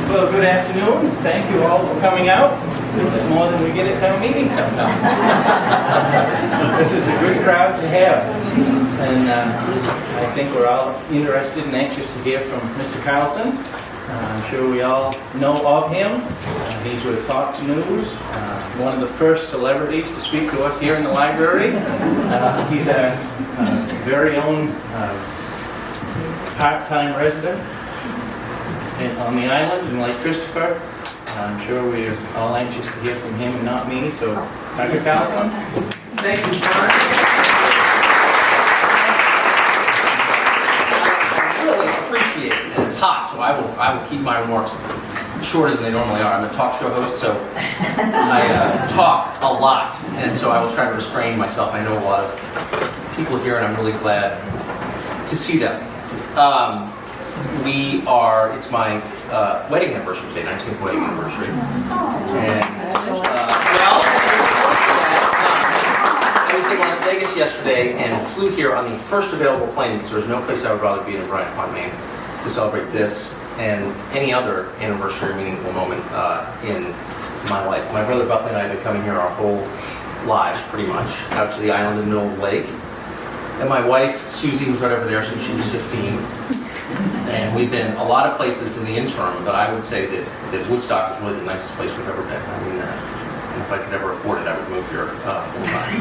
Well, good afternoon. Thank you all for coming out. This is more than we get at town meeting sometimes. This is a good crowd to have. And I think we're all interested and anxious to hear from Mr. Carlson. I'm sure we all know of him. He's with Fox News, one of the first celebrities to speak to us here in the library. He's a very own part-time resident on the island in Lake Christopher. I'm sure we're all anxious to hear from him and not me. So, Dr. Carlson. Thank you, John. I really appreciate it, and it's hot, so I will keep my remarks shorter than they normally are. I'm a talk show host, so I talk a lot, and so I will try to restrain myself. I know a lot of people here, and I'm really glad to see them. It's my wedding anniversary today, 19th wedding anniversary. And, I was in Las Vegas yesterday and flew here on the first available plane because there's no place I would rather be than Bryant Pond, Maine, to celebrate this and any other anniversary meaningful moment in my life. My brother Buckley and I have been coming here our whole lives, pretty much, out to the island in the middle of the lake. And my wife, Susie, was right over there since she was 15. And we've been a lot of places in the interim, but I would say that Woodstock is really the nicest place we've ever been. I mean, and if I could ever afford it, I would move here full time.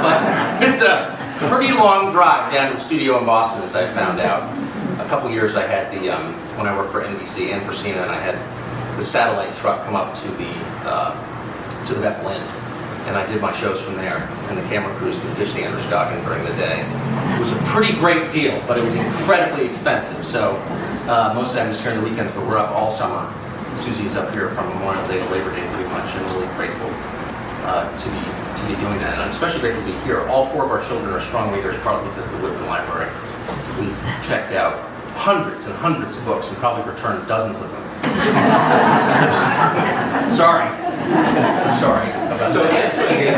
But it's a pretty long drive down to the studio in Boston, as I found out. A couple years I had when I worked for NBC and for CNN, and I had the satellite truck come up to the Bethel Inn. And I did my shows from there, and the camera crews could fish the Androscoggin during the day. It was a pretty great deal, but it was incredibly expensive. So most of the time I'm just here on the weekends, but we're up all summer. Susie's up here from Memorial Day to Labor Day pretty much, and I'm really grateful to be doing that. And I'm especially grateful to be here. All four of our children are strong readers, partly because of the Whitman Library. We've checked out hundreds and hundreds of books and probably returned dozens of them. Sorry. So really,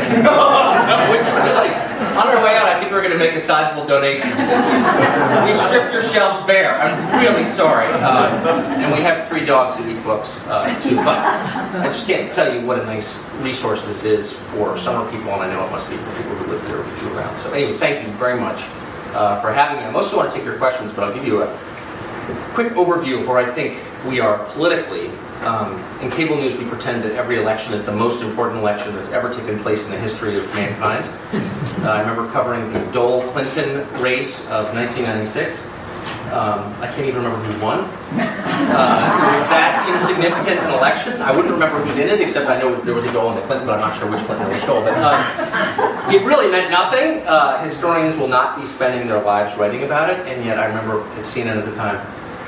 on our way out, I think we're going to make a sizable donation because we've stripped your shelves bare. I'm really sorry. And we have 3 dogs who eat books too. But I just can't tell you what a nice resource this is for summer people, and I know it must be for people who live there with you around. So anyway, thank you very much for having me. I mostly want to take your questions, but I'll give you a quick overview of where I think we are politically. In cable news, we pretend that every election is the most important election that's ever taken place in the history of mankind. I remember covering the Dole-Clinton race of 1996. I can't even remember who won. It was that insignificant an election. I wouldn't remember who's in it, except I know there was a Dole and a Clinton, but I'm not sure which Clinton or which Dole. But it really meant nothing. Historians will not be spending their lives writing about it, and yet I remember at CNN at the time,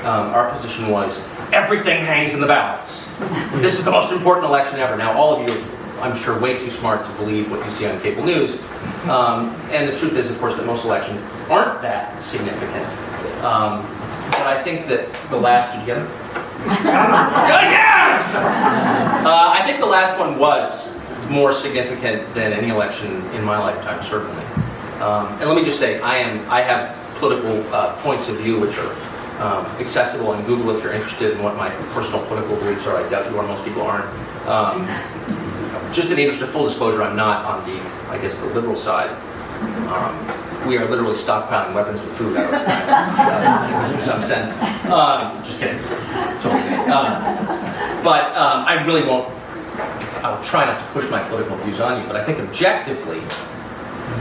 our position was, everything hangs in the balance. This is the most important election ever. Now, all of you are, I'm sure, way too smart to believe what you see on cable news. And the truth is, of course, that most elections aren't that significant. But I think that the last, did you get it? Yes! I think the last one was more significant than any election in my lifetime, certainly. And let me just say, I have political points of view which are accessible on Google if you're interested in what my personal political beliefs are. I doubt you are, most people aren't. Just in the interest of full disclosure, I'm not on the liberal side. We are literally stockpiling weapons and food out of it, in some sense. Just kidding. Totally kidding. But I really won't, I'll try not to push my political views on you, but I think objectively,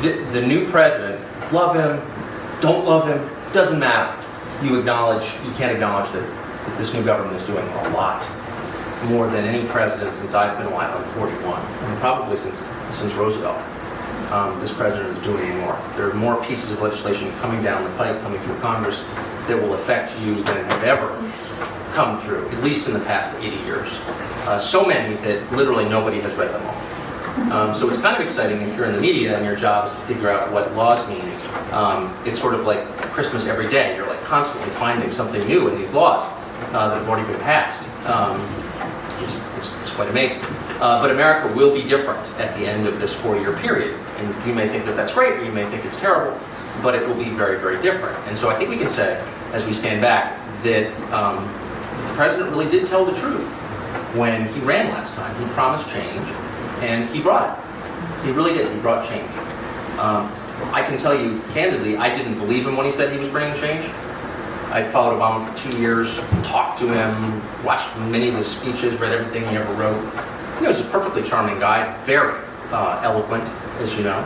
the new president, love him, don't love him, doesn't matter. You can't acknowledge that this new government is doing a lot more than any president since I've been alive. I'm 41, and probably since Roosevelt. This president is doing more. There are more pieces of legislation coming down the pipe, coming through Congress, that will affect you than have ever come through, at least in the past 80 years. So many that literally nobody has read them all. So it's kind of exciting if you're in the media and your job is to figure out what laws mean. It's sort of like Christmas every day. You're like constantly finding something new in these laws that have already been passed. It's quite amazing. But America will be different at the end of this 4-year period. And you may think that that's great, or you may think it's terrible, but it will be very, very different. And so I think we can say, as we stand back, that the president really did tell the truth when he ran last time. He promised change, and he brought it. He really did. He brought change. I can tell you candidly, I didn't believe him when he said he was bringing change. I followed Obama for 2 years, talked to him, watched many of his speeches, read everything he ever wrote. He was a perfectly charming guy, very eloquent, as you know.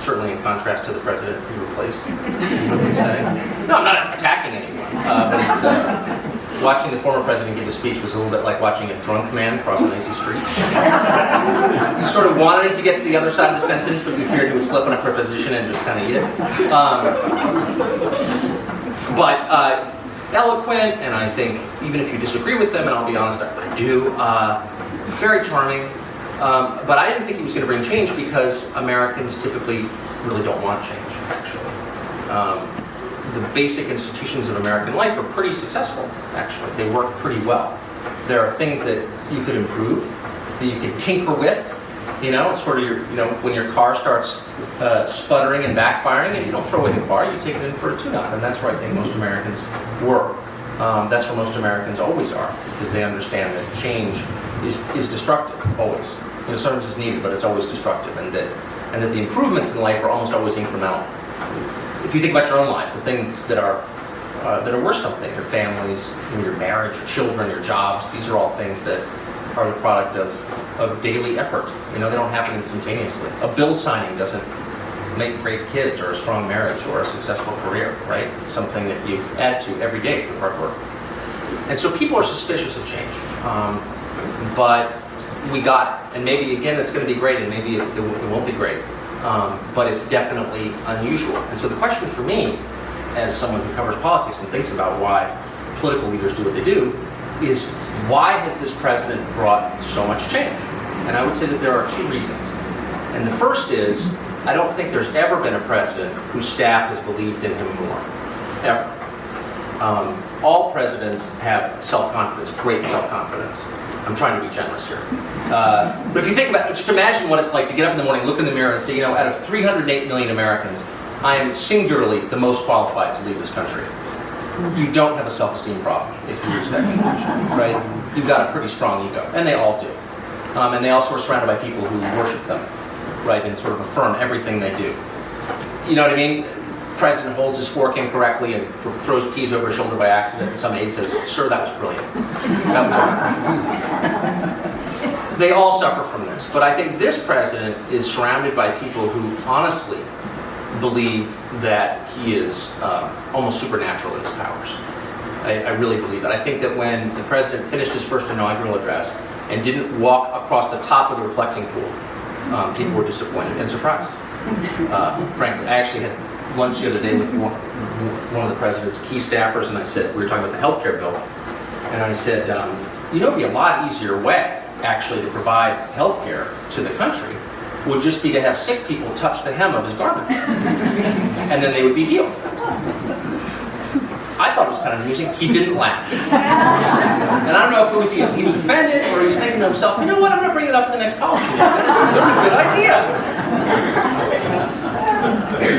Certainly in contrast to the president he replaced, I would say. No, I'm not attacking anyone, but it's watching the former president give a speech was a little bit like watching a drunk man cross an icy street. You sort of wanted him to get to the other side of the sentence, but you feared he would slip on a preposition and just kind of eat it. But eloquent, and I think even if you disagree with them, and I'll be honest, I do, very charming. But I didn't think he was going to bring change because Americans typically really don't want change, actually. The basic institutions of American life are pretty successful, actually. They work pretty well. There are things that you could improve, that you can tinker with. You know, it's sort of when your car starts sputtering and backfiring, and you don't throw away the car, you take it in for a tune-up, and that's where I think most Americans were. That's where most Americans always are, because they understand that change is destructive, always. Sometimes it's needed, but it's always destructive, and that the improvements in life are almost always incremental. If you think about your own life, the things that are worth something, your families, your marriage, your children, your jobs, these are all things that are the product of daily effort. They don't happen instantaneously. A bill signing doesn't make great kids or a strong marriage or a successful career, right? It's something that you add to every day through hard work. And so people are suspicious of change. But we got it. And maybe, again, it's going to be great, and maybe it won't be great. But it's definitely unusual. And so the question for me, as someone who covers politics and thinks about why political leaders do what they do, is why has this president brought so much change? And I would say that there are 2 reasons. And the first is, I don't think there's ever been a president whose staff has believed in him more. Ever. All presidents have self-confidence, great self-confidence. I'm trying to be generous here. But if you think about it, just imagine what it's like to get up in the morning, look in the mirror, and say, out of 308 million Americans, I am singularly the most qualified to lead this country. You don't have a self-esteem problem if you reach that conclusion, right? You've got a pretty strong ego, and they all do. And they also are surrounded by people who worship them, right, and sort of affirm everything they do. You know what I mean? President holds his fork incorrectly and sort of throws peas over his shoulder by accident, and some aide says, "Sir, that was brilliant." That was brilliant. They all suffer from this, but I think this president is surrounded by people who honestly believe that he is almost supernatural in his powers. I really believe that. I think that when the president finished his first inaugural address and didn't walk across the top of the reflecting pool, people were disappointed and surprised. Frankly, I actually had lunch the other day with one of the president's key staffers, and I said, we were talking about the health care bill, and I said, it'd be a lot easier way, actually, to provide health care to the country would just be to have sick people touch the hem of his garment, and then they would be healed. I thought it was kind of amusing. He didn't laugh. And I don't know if it was he was offended, or he was thinking to himself, you know what, I'm going to bring it up in the next policy. That's a good idea.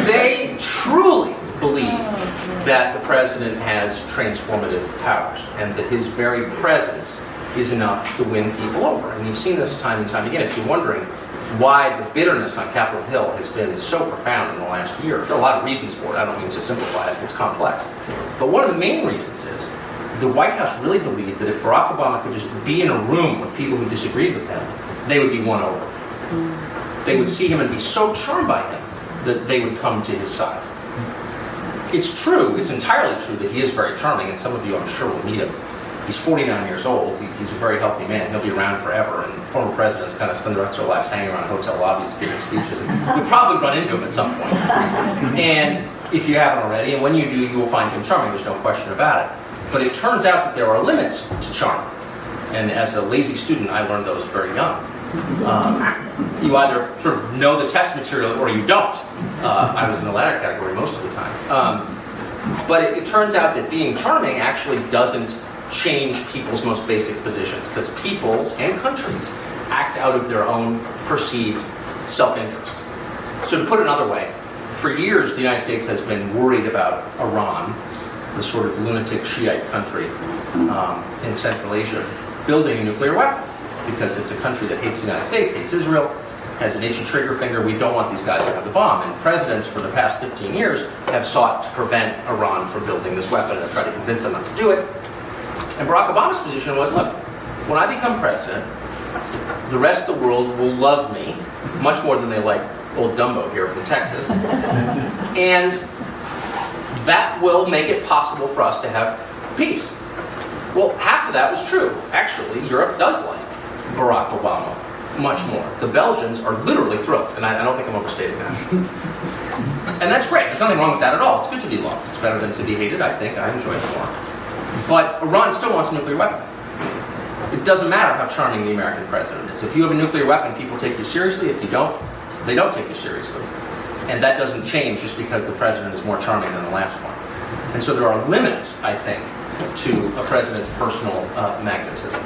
They truly believe that the president has transformative powers, and that his very presence is enough to win people over. And you've seen this time and time again. If you're wondering why the bitterness on Capitol Hill has been so profound in the last year, there are a lot of reasons for it. I don't mean to simplify it. It's complex. But one of the main reasons is the White House really believed that if Barack Obama could just be in a room with people who disagreed with him, they would be won over. They would see him and be so charmed by him that they would come to his side. It's true, it's entirely true that he is very charming, and some of you, I'm sure, will meet him. He's 49 years old. He's a very healthy man. He'll be around forever, and former presidents kind of spend the rest of their lives hanging around hotel lobbies giving speeches. And you'll probably run into him at some point. And if you haven't already, and when you do, you will find him charming. There's no question about it. But it turns out that there are limits to charm. And as a lazy student, I learned those very young. You either sort of know the test material or you don't. I was in the latter category most of the time. But it turns out that being charming actually doesn't change people's most basic positions, because people and countries act out of their own perceived self-interest. So to put it another way, for years the United States has been worried about Iran, the sort of lunatic Shiite country in Central Asia, building a nuclear weapon, because it's a country that hates the United States, hates Israel, has an itchy trigger finger. We don't want these guys to have the bomb. And presidents for the past 15 years have sought to prevent Iran from building this weapon and tried to convince them not to do it. And Barack Obama's position was, look, when I become president, the rest of the world will love me much more than they like old Dumbo here from Texas. And that will make it possible for us to have peace. Well, half of that was true. Actually, Europe does like Barack Obama much more. The Belgians are literally thrilled, and I don't think I'm overstating that. And that's great. There's nothing wrong with that at all. It's good to be loved. It's better than to be hated, I think. I enjoy it more. But Iran still wants a nuclear weapon. It doesn't matter how charming the American president is. If you have a nuclear weapon, people take you seriously. If you don't, they don't take you seriously. And that doesn't change just because the president is more charming than the last one. And so there are limits, I think, to a president's personal magnetism.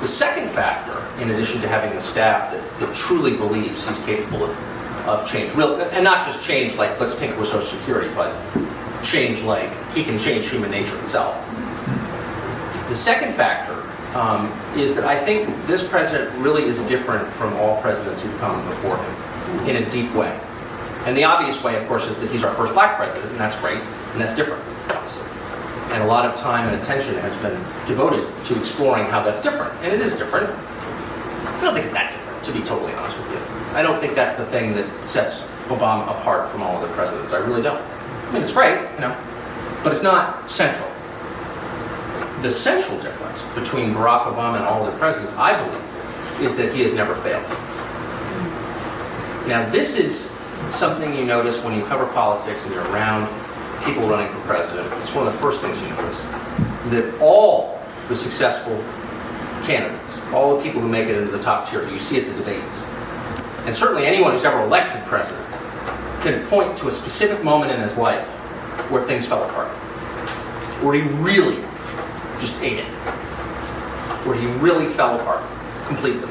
The second factor, in addition to having a staff that truly believes he's capable of change, and not just change like let's tinker with Social Security, but change like he can change human nature itself. The second factor is that I think this president really is different from all presidents who've come before him in a deep way. And the obvious way, of course, is that he's our first black president, and that's great, and that's different, obviously. And a lot of time and attention has been devoted to exploring how that's different. And it is different. I don't think it's that different, to be totally honest with you. I don't think that's the thing that sets Obama apart from all other presidents. I really don't. I mean, it's great, but it's not central. The central difference between Barack Obama and all other presidents, I believe, is that he has never failed. Now, this is something you notice when you cover politics and you're around people running for president. It's one of the first things you notice. That all the successful candidates, all the people who make it into the top tier, you see at the debates, and certainly anyone who's ever elected president, can point to a specific moment in his life where things fell apart. Where he really just ate it. Where he really fell apart completely.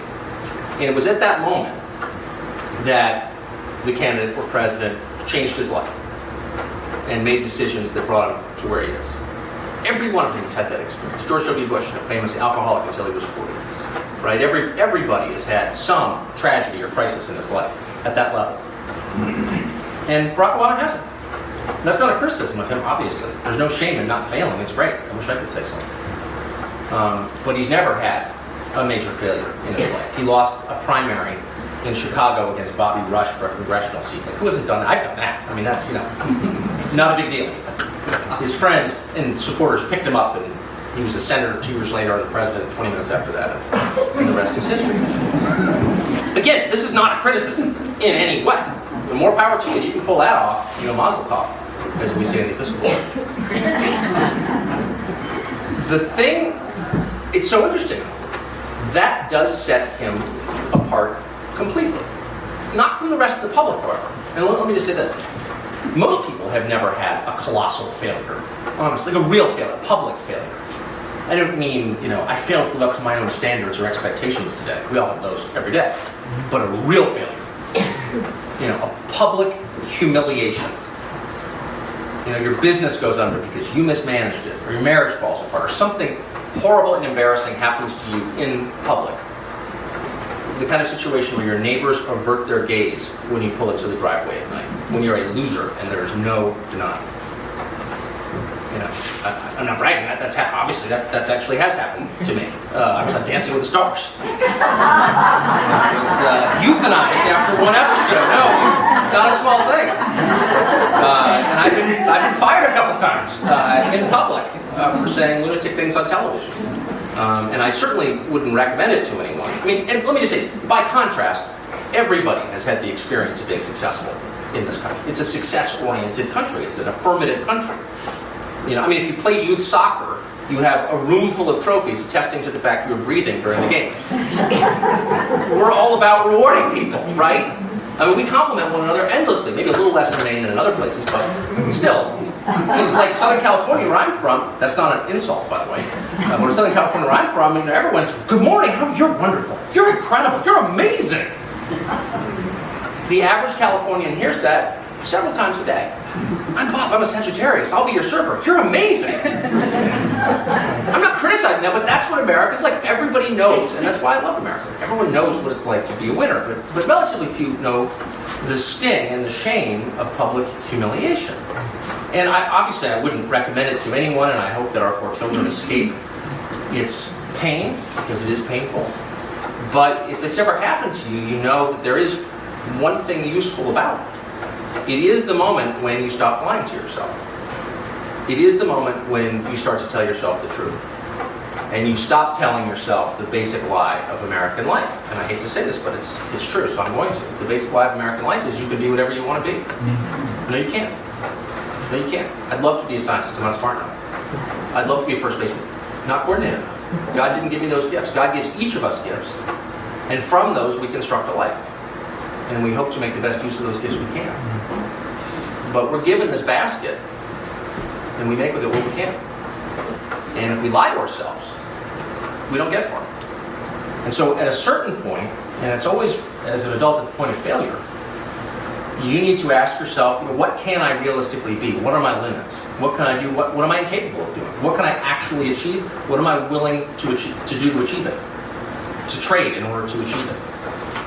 And it was at that moment that the candidate or president changed his life and made decisions that brought him to where he is. Every one of them has had that experience. George W. Bush, a famous alcoholic until he was 40. Right? Everybody has had some tragedy or crisis in his life at that level. And Barack Obama hasn't. That's not a criticism of him, obviously. There's no shame in not failing. It's great. I wish I could say so. But he's never had a major failure in his life. He lost a primary in Chicago against Bobby Rush for a congressional seat. Like, who hasn't done that? I've done that. I mean, that's, not a big deal. His friends and supporters picked him up, and he was a senator 2 years later and the president 20 minutes after that, and the rest is history. Again, this is not a criticism in any way. The more power to you. You can pull that off, mazel tov, as we say in the Episcopal Church. The thing, it's so interesting, that does set him apart completely. Not from the rest of the public, however. And let me just say this. Most people have never had a colossal failure, honestly, like a real failure, a public failure. I don't mean, I failed to live up to my own standards or expectations today. We all have those every day. But a real failure. A public humiliation. Your business goes under because you mismanaged it, or your marriage falls apart, or something horrible and embarrassing happens to you in public. The kind of situation where your neighbors avert their gaze when you pull into the driveway at night, when you're a loser and there's no denying. I'm not bragging. That's obviously that's actually has happened to me. I was on Dancing with the Stars. I was euthanized after one episode. No, not a small thing. And I've been fired a couple times in public for saying lunatic things on television. And I certainly wouldn't recommend it to anyone. I mean, and let me just say, by contrast, everybody has had the experience of being successful in this country. It's a success-oriented country. It's an affirmative country. If you play youth soccer, you have a room full of trophies attesting to the fact you're breathing during the games. We're all about rewarding people, right? We compliment one another endlessly. Maybe a little less than in other places, but still, In like Southern California, where I'm from, that's not an insult, by the way. But in Southern California, where I'm from, everyone's, good morning, you're wonderful, you're incredible, you're amazing. The average Californian hears that several times a day. I'm Bob, I'm a Sagittarius, I'll be your server. You're amazing. I'm not criticizing that, but that's what America's like. Everybody knows, and that's why I love America. Everyone knows what it's like to be a winner, but relatively few know the sting and the shame of public humiliation. And obviously I wouldn't recommend it to anyone, and I hope that our 4 children escape its pain, because it is painful. But if it's ever happened to you, you know that there is one thing useful about it. It is the moment when you stop lying to yourself. It is the moment when you start to tell yourself the truth. And you stop telling yourself the basic lie of American life. And I hate to say this, but it's true, so I'm going to. The basic lie of American life is you can be whatever you want to be. No, you can't. No, you can't. I'd love to be a scientist. I'm not smart enough. I'd love to be a first baseman. Not coordinated enough. God didn't give me those gifts. God gives each of us gifts. And from those, we construct a life. And we hope to make the best use of those gifts we can. But we're given this basket, and we make with it what we can. And if we lie to ourselves, we don't get far. And so at a certain point, and it's always, as an adult, at the point of failure, you need to ask yourself, what can I realistically be? What are my limits? What can I do? What am I incapable of doing? What can I actually achieve? What am I willing to do to achieve it? To trade in order to achieve it?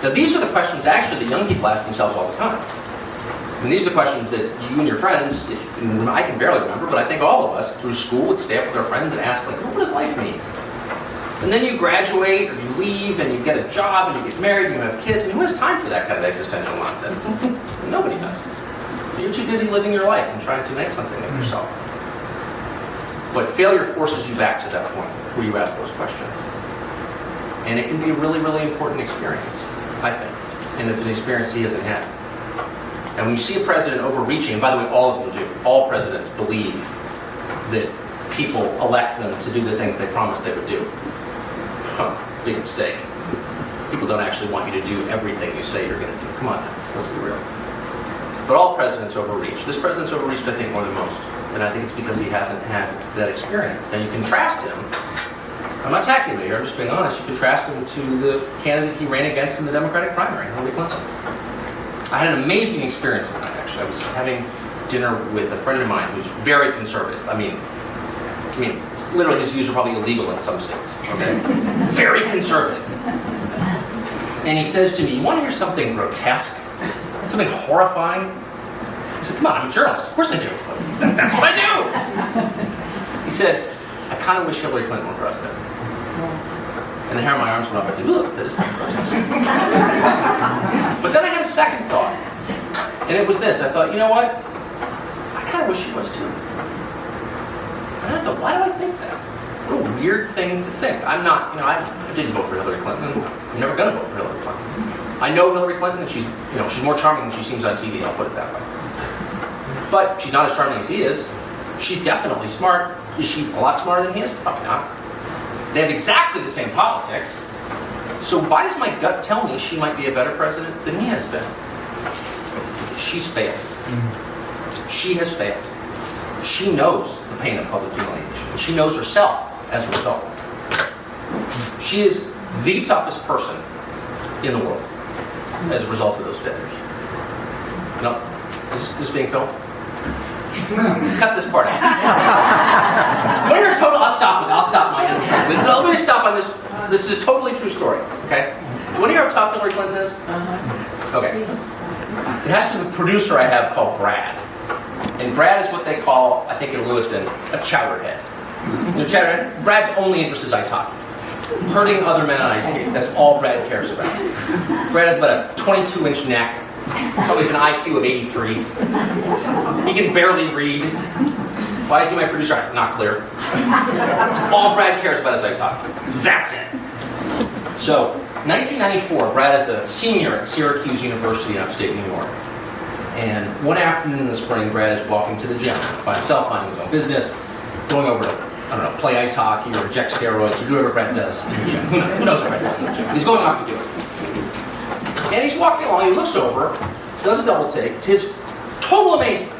Now, these are the questions actually that young people ask themselves all the time. And these are the questions that you and your friends, and I can barely remember, but I think all of us through school would stay up with our friends and ask, like, what does life mean? And then you graduate, or you leave, and you get a job, and you get married, and you have kids, and who has time for that kind of existential nonsense? Nobody does. You're too busy living your life and trying to make something of yourself. But failure forces you back to that point where you ask those questions. And it can be a really, really important experience, I think. And it's an experience he hasn't had. And when you see a president overreaching, and by the way, all of them do, all presidents believe that people elect them to do the things they promised they would do. Big mistake. People don't actually want you to do everything you say you're going to do. Come on now, let's be real. But all presidents overreach. This president's overreached, I think, more than most. And I think it's because he hasn't had that experience. Now you contrast him. I'm not attacking him here, I'm just being honest. You contrast him to the candidate he ran against in the Democratic primary, Hillary Clinton. I had an amazing experience tonight, actually. I was having dinner with a friend of mine who's very conservative. I mean, literally his views are probably illegal in some states, okay? Very conservative. And he says to me, you want to hear something grotesque? Something horrifying? I said, come on, I'm a journalist. Of course I do. That's what I do. He said, I kind of wish Hillary Clinton were president. And the hair on my arms went up. I said, look, that is kind of grotesque. But then I had a second thought. And it was this. I thought, you know what? I kind of wish she was too. And I thought, why do I think that? What a weird thing to think. I'm not, I didn't vote for Hillary Clinton. I'm never going to vote for Hillary Clinton. I know Hillary Clinton, and she's more charming than she seems on TV, I'll put it that way. But she's not as charming as he is. She's definitely smart. Is she a lot smarter than he is? Probably not. They have exactly the same politics. So why does my gut tell me she might be a better president than he has been? She's failed. She has failed. She knows the pain of public humiliation. She knows herself as a result. She is the toughest person in the world as a result of those failures. No, is this being filmed? Cut this part out. When you're total, I'll stop my end. Let me stop on this. This is a totally true story. Okay. Do you want to hear how tough Hillary Clinton is? Okay. It has to do with a producer I have called Brad. And Brad is what they call, I think in Lewiston, a chowderhead. Brad's only interest is ice hockey. Hurting other men on ice skates. That's all Brad cares about. Brad has about a 22-inch neck. Probably has an IQ of 83. He can barely read. Why is he my producer? Not clear. All Brad cares about is ice hockey. That's it. So, 1994, Brad is a senior at Syracuse University in upstate New York. And one afternoon in the spring, Brad is walking to the gym by himself, minding his own business, going over to, play ice hockey or inject steroids or do whatever Brad does in the gym. Who knows what Brad does in the gym? He's going off to do it. And he's walking along, he looks over, does a double take, to his total amazement.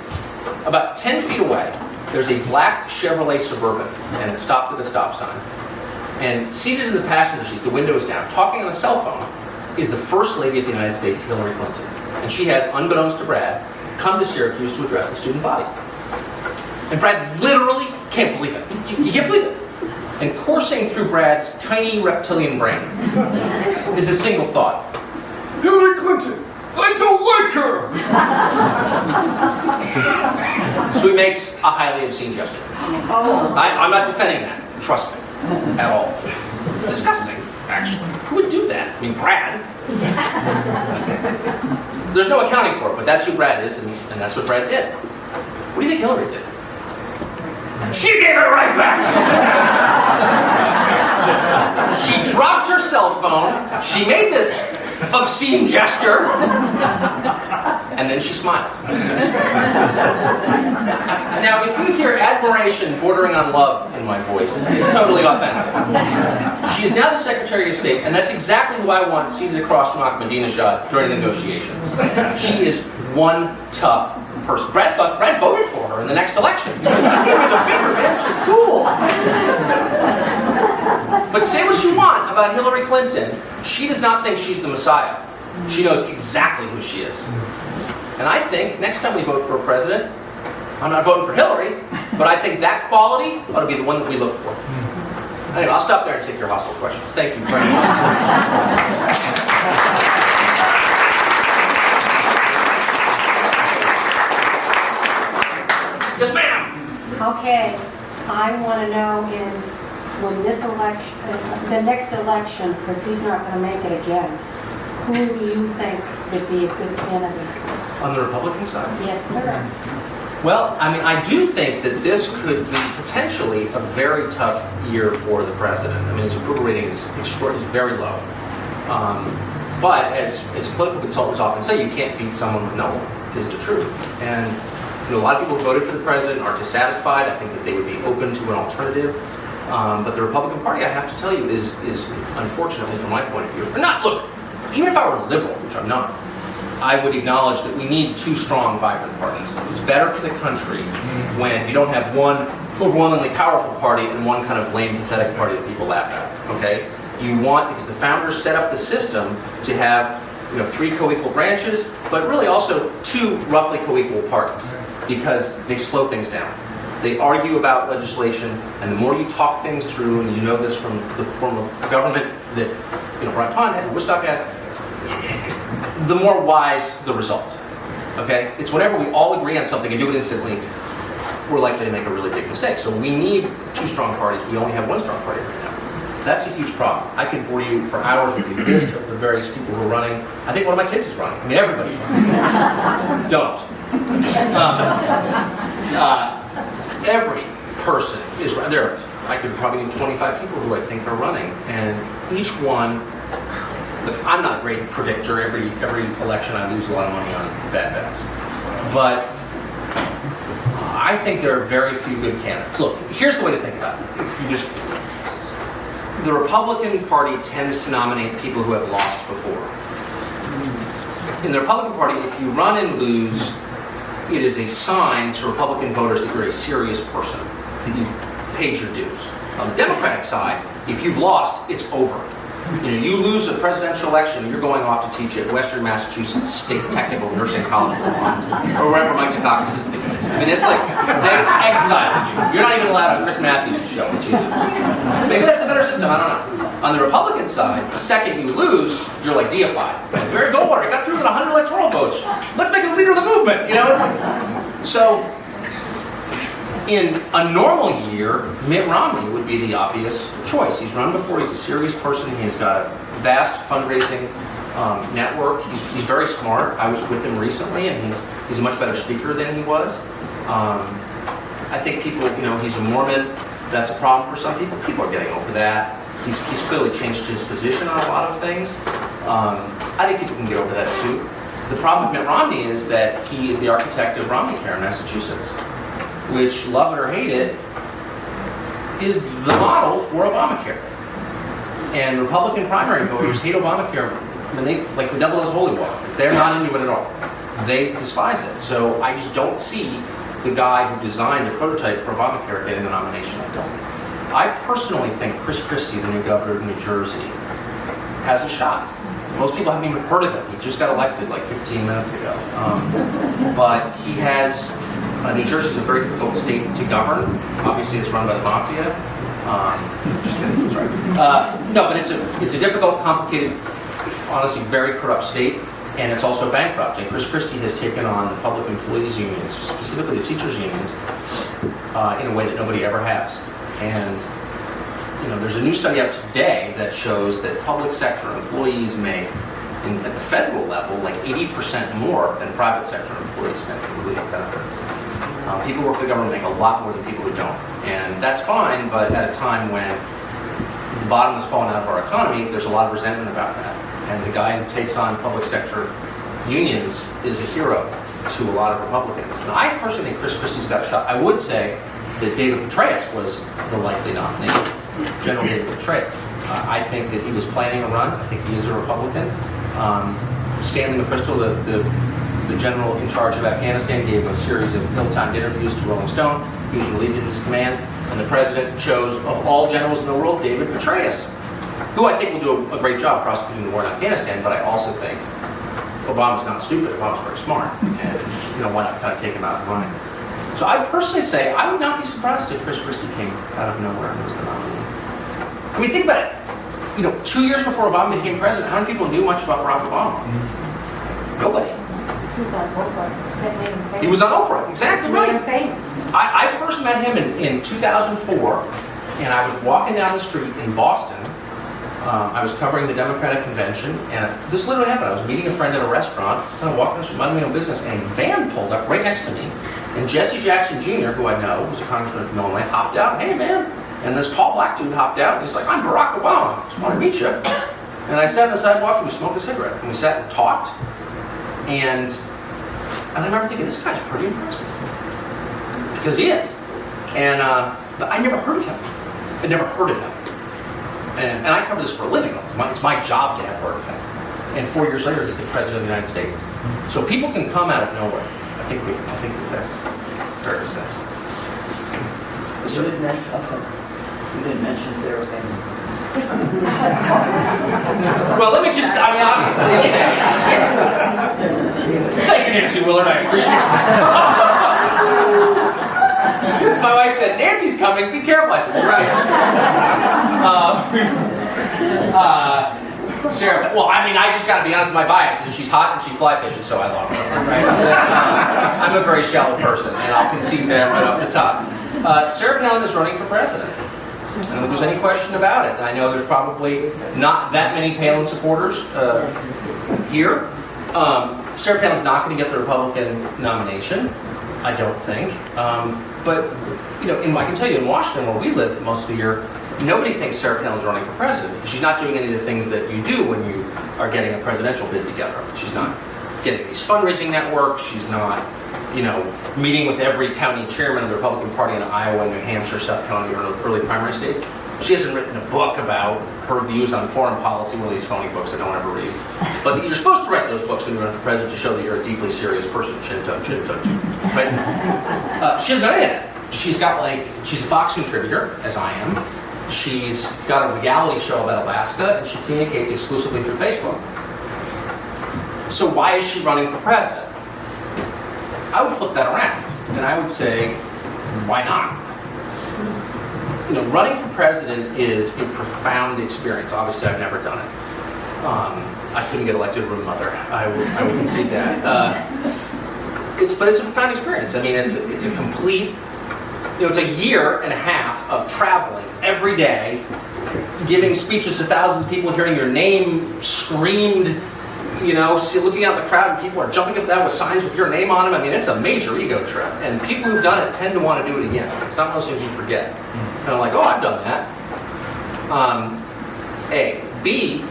About 10 feet away, there's a black Chevrolet Suburban, and it stopped at a stop sign. And seated in the passenger seat, the window is down, talking on a cell phone, is the First Lady of the United States, Hillary Clinton. And she has, unbeknownst to Brad, come to Syracuse to address the student body. And Brad literally can't believe it. You can't believe it. And coursing through Brad's tiny reptilian brain is a single thought. Hillary Clinton, I don't like her! So he makes a highly obscene gesture. I'm not defending that, trust me, at all. It's disgusting, actually. Who would do that? I mean, Brad. There's no accounting for it, but that's who Brad is, and that's what Brad did. What do you think Hillary did? She gave it right back to him. She dropped her cell phone, she made this obscene gesture, and then she smiled. Now, if you hear admiration bordering on love in my voice, it's totally authentic. She is now the Secretary of State, and that's exactly who I want seated across from Ahmadinejad during the negotiations. She is one tough person. Brad voted for her in the next election. She gave me the finger, man. She's cool. But say what you want about Hillary Clinton, she does not think she's the Messiah. She knows exactly who she is. And I think next time we vote for a president, I'm not voting for Hillary, but I think that quality ought to be the one that we look for. Anyway, I'll stop there and take your hostile questions. Thank you very much. Yes, ma'am. Okay, I want to know when this election, the next election, because he's not going to make it again, who do you think would be a good candidate? On the Republican side? Yes, sir. Well, I mean, I do think that this could be potentially a very tough year for the president. I mean, his approval rating is very low. But as political consultants often say, you can't beat someone with no one, is the truth. And a lot of people who voted for the president are dissatisfied. I think that they would be open to an alternative. But the Republican Party, I have to tell you, is unfortunately, from my point of view, look, even if I were liberal, which I'm not, I would acknowledge that we need two strong, vibrant parties. It's better for the country when you don't have one overwhelmingly powerful party and one kind of lame, pathetic party that people laugh at, okay? You want, because the founders set up the system to have, three co-equal branches, but really also two roughly co-equal parties, because they slow things down. They argue about legislation, and the more you talk things through, and you know this from the form of government that Brian Pond had, Woodstock has, the more wise the result. Okay? It's whenever we all agree on something and do it instantly, we're likely to make a really big mistake. So we need two strong parties. We only have one strong party right now. That's a huge problem. I could bore you for hours with the list of the various people who are running. I think one of my kids is running. I mean, everybody's running. Don't. Every person is running. I could probably name 25 people who I think are running, and each one. Look, I'm not a great predictor. Every election I lose a lot of money on bad bets. But I think there are very few good candidates. Look, here's the way to think about it. The Republican Party tends to nominate people who have lost before. In the Republican Party, if you run and lose, it is a sign to Republican voters that you're a serious person, that you've paid your dues. On the Democratic side, if you've lost, it's over. You lose a presidential election, you're going off to teach at Western Massachusetts State Technical Nursing College or wherever Mike Dukakis is these days. I mean, it's like they're exiling you. You're not even allowed on Chris Matthews' show once you lose. Maybe that's a better system, I don't know. On the Republican side, the second you lose, you're like deified. Barry Goldwater got through with 100 electoral votes. Let's make him leader of the movement, So, in a normal year, Mitt Romney would be the obvious choice. He's run before, he's a serious person, he's got a vast fundraising network, he's very smart. I was with him recently, and he's a much better speaker than he was. I think people, he's a Mormon, that's a problem for some people. People are getting over that. He's clearly changed his position on a lot of things. I think people can get over that too. The problem with Mitt Romney is that he is the architect of Romneycare in Massachusetts, which, love it or hate it, is the model for Obamacare. And Republican primary voters hate Obamacare, like the devil is holy water. They're not into it at all. They despise it. So I just don't see the guy who designed the prototype for Obamacare getting the nomination. I don't. I personally think Chris Christie, the new governor of New Jersey, has a shot. Most people haven't even heard of him. He just got elected like 15 minutes ago. But he has, New Jersey is a very difficult state to govern. Obviously, it's run by the mafia. Just kidding, sorry. No, but it's a difficult, complicated, honestly, very corrupt state, and it's also bankrupt. And Chris Christie has taken on the public employees unions, specifically the teachers unions, in a way that nobody ever has. And there's a new study out today that shows that public sector employees make, at the federal level, like 80% more than private sector employees make, including benefits. People who work for the government make a lot more than people who don't. And that's fine, but at a time when the bottom is falling out of our economy, there's a lot of resentment about that. And the guy who takes on public sector unions is a hero to a lot of Republicans. And I personally think Chris Christie's got a shot. I would say that David Petraeus was the likely nominee. General David Petraeus. I think that he was planning a run. I think he is a Republican. Stanley McChrystal, the general in charge of Afghanistan, gave a series of ill-timed interviews to Rolling Stone. He was relieved of his command, and the president chose, of all generals in the world, David Petraeus, who I think will do a great job prosecuting the war in Afghanistan, but I also think Obama's not stupid. Obama's very smart, and why not kind of take him out and running? So I personally say I would not be surprised if Chris Christie came out of nowhere and was the nominee. I mean, think about it. 2 years before Obama became president, how many people knew much about Barack Obama? Nobody. He was on Oprah. That made him famous. He was on Oprah, exactly Made him right. famous. I first met him in 2004, and I was walking down the street in Boston. I was covering the Democratic convention, and this literally happened. I was meeting a friend at a restaurant, kind of walking, minding my own business, and a van pulled up right next to me. And Jesse Jackson Jr., who I know, who's a congressman from Illinois, hopped out. Hey, man. And this tall black dude hopped out, and he's like, I'm Barack Obama. I just want to meet you. And I sat on the sidewalk, and we smoked a cigarette. And we sat and talked. And I remember thinking, this guy's pretty impressive. Because he is. And but I never heard of him. I'd never heard of him. And I cover this for a living. It's my job to have heard of him. And 4 years later, he's the president of the United States. So people can come out of nowhere. I think that's fair to say. You didn't mention Sarah Palin. Well, let me just, obviously, thank you, Nancy Willard, I appreciate it. Since my wife said, Nancy's coming, be careful, I said, right. Sarah, well, I just got to be honest with my bias. She's hot and she fly fishes, so I love her. Right? I'm a very shallow person, and I'll concede that right off the top. Sarah Palin is running for president. I don't think there's any question about it. I know there's probably not that many Palin supporters here. Sarah Palin's not going to get the Republican nomination, I don't think. But I can tell you, in Washington, where we live most of the year, nobody thinks Sarah Palin's running for president because she's not doing any of the things that you do when you are getting a presidential bid together. She's not getting these fundraising networks. She's not, meeting with every county chairman of the Republican Party in Iowa, New Hampshire, South Carolina, or early primary states. She hasn't written a book about her views on foreign policy, one of these phony books that no one ever reads. But you're supposed to write those books when you run for president to show that you're a deeply serious person. Chin-toe, chin-toe, chin. But she hasn't done any of that. She's a Fox contributor, as I am. She's got a reality show about Alaska, and she communicates exclusively through Facebook. So why is she running for president? I would flip that around, and I would say, why not? Running for president is a profound experience. Obviously, I've never done it. I couldn't get elected room mother. I would concede that. But it's a profound experience. It's a complete. It's a year and a half of traveling every day, giving speeches to thousands of people, hearing your name screamed. Looking out the crowd, and people are jumping up and down with signs with your name on them. It's a major ego trip. And people who've done it tend to want to do it again. It's not one of those things you forget. Kind of like, oh, I've done that. A. B,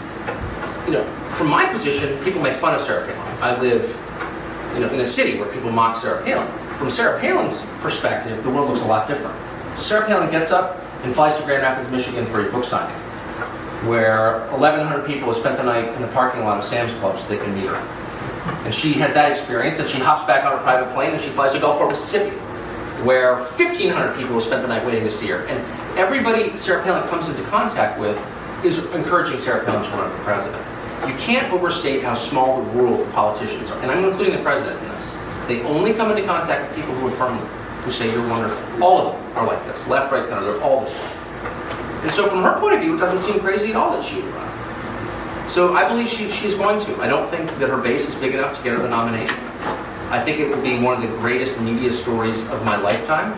from my position, people make fun of Sarah Palin. I live, in a city where people mock Sarah Palin. From Sarah Palin's perspective, the world looks a lot different. Sarah Palin gets up and flies to Grand Rapids, Michigan for a book signing, where 1,100 people have spent the night in the parking lot of Sam's Club so they can meet her. And she has that experience, and she hops back on her private plane and she flies to Gulfport, Mississippi, where 1,500 people have spent the night waiting to see her. And everybody Sarah Palin comes into contact with is encouraging Sarah Palin to run for president. You can't overstate how small the world of politicians are. And I'm including the president in this. They only come into contact with people who affirm you, who say you're wonderful. All of them are like this. Left, right, center, they're all this way. And so from her point of view, it doesn't seem crazy at all that she would run. So I believe she is going to. I don't think that her base is big enough to get her the nomination. I think it will be one of the greatest media stories of my lifetime.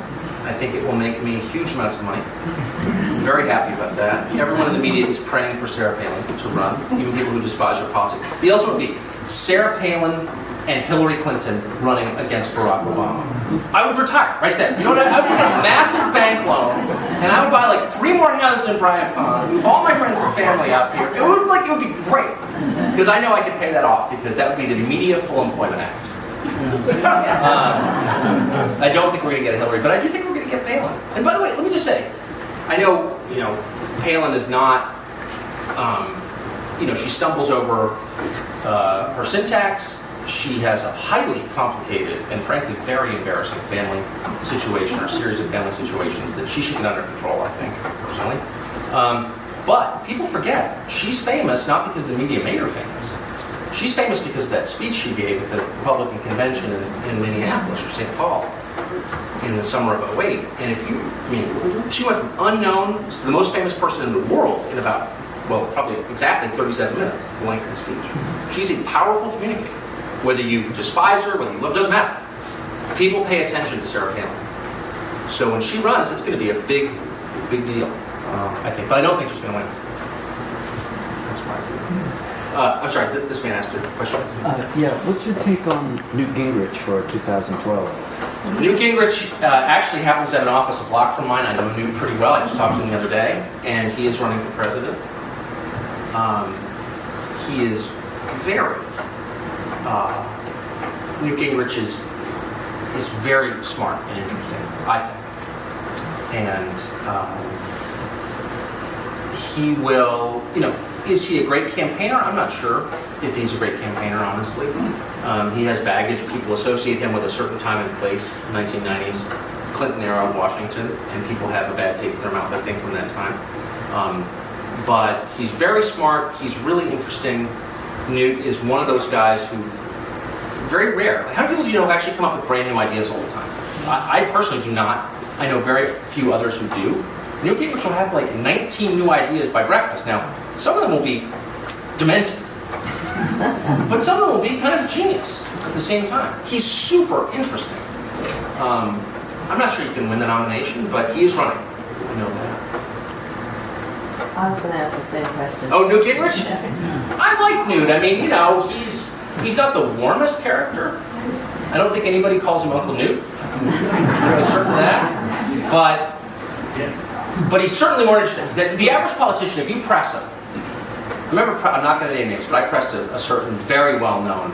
I think it will make me huge amounts of money. I'm very happy about that. Everyone in the media is praying for Sarah Palin to run, even people who despise her politics. The ultimate would be Sarah Palin and Hillary Clinton running against Barack Obama. I would retire right then. You know what? I would take a massive bank loan, and I would buy like 3 more houses in Bryant Pond, move all my friends and family out here. It would be great, because I know I could pay that off, because that would be the Media Full Employment Act. I don't think we're going to get a Hillary, but I do think we're going to get Palin. And by the way, let me just say, I know, Palin is not, she stumbles over her syntax. She has a highly complicated and frankly very embarrassing family situation, or series of family situations that she should get under control, I think, personally. But people forget, she's famous not because the media made her famous. She's famous because of that speech she gave at the Republican convention in Minneapolis or St. Paul in the summer of '08. And she went from unknown to the most famous person in the world in about, probably exactly 37 minutes, the length of the speech. She's a powerful communicator. Whether you despise her, whether you love, doesn't matter. People pay attention to Sarah Palin. So when she runs, it's going to be a big, big deal, I think. But I don't think she's going to win. That's my view. I'm sorry, this man asked a question. What's your take on Newt Gingrich for 2012? Newt Gingrich actually happens to have an office a block from mine. I know Newt pretty well. I just talked to him the other day, and he is running for president. He is very... Newt Gingrich is very smart and interesting, I think. And he will, is he a great campaigner? I'm not sure if he's a great campaigner, honestly. He has baggage. People associate him with a certain time and place, 1990s, Clinton era Washington, and people have a bad taste in their mouth, I think, from that time. But he's very smart. He's really interesting. Newt is one of those guys who, very rare. How many people do you know who actually come up with brand new ideas all the time? I personally do not. I know very few others who do. Newt Gingrich will have like 19 new ideas by breakfast. Now, some of them will be demented, but some of them will be kind of genius at the same time. He's super interesting. I'm not sure he can win the nomination, but he is running. I know that. I was going to ask the same question. Oh, Newt Gingrich? I like Newt. I mean, he's not the warmest character. I don't think anybody calls him Uncle Newt. I'm really certain of that. But he's certainly more interesting. The average politician, if you press him, remember, I'm not going to name names, but I pressed a certain very well-known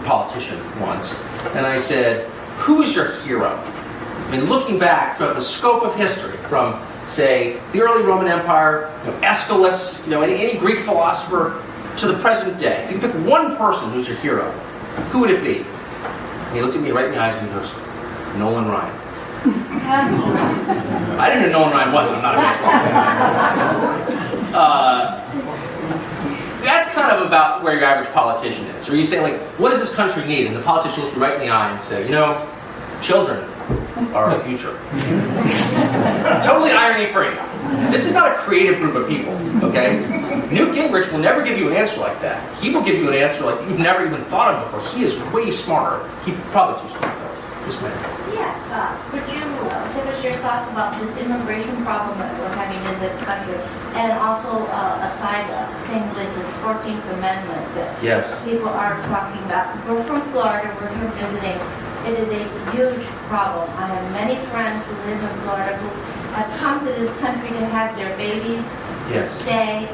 politician once, and I said, who is your hero? I mean, looking back throughout the scope of history, from, say, the early Roman Empire, Aeschylus, any Greek philosopher, to the present day. If you pick one person who's your hero, who would it be? And he looked at me right in the eyes and he goes, Nolan Ryan. I didn't know Nolan Ryan was. I'm not a baseball fan. That's kind of about where your average politician is. Or you say, like, what does this country need? And the politician look you right in the eye and say, children are our future. Totally irony-free. This is not a creative group of people, okay? Newt Gingrich will never give you an answer like that. He will give you an answer like you've never even thought of before. He is way smarter. He's probably too smart, though. This man. Yes, could you give us your thoughts about this immigration problem that we're having in this country, and also a side thing with this 14th Amendment that people are talking about? We're from Florida, we're here visiting. It is a huge problem. I have many friends who live in Florida who have come to this country to have their babies stay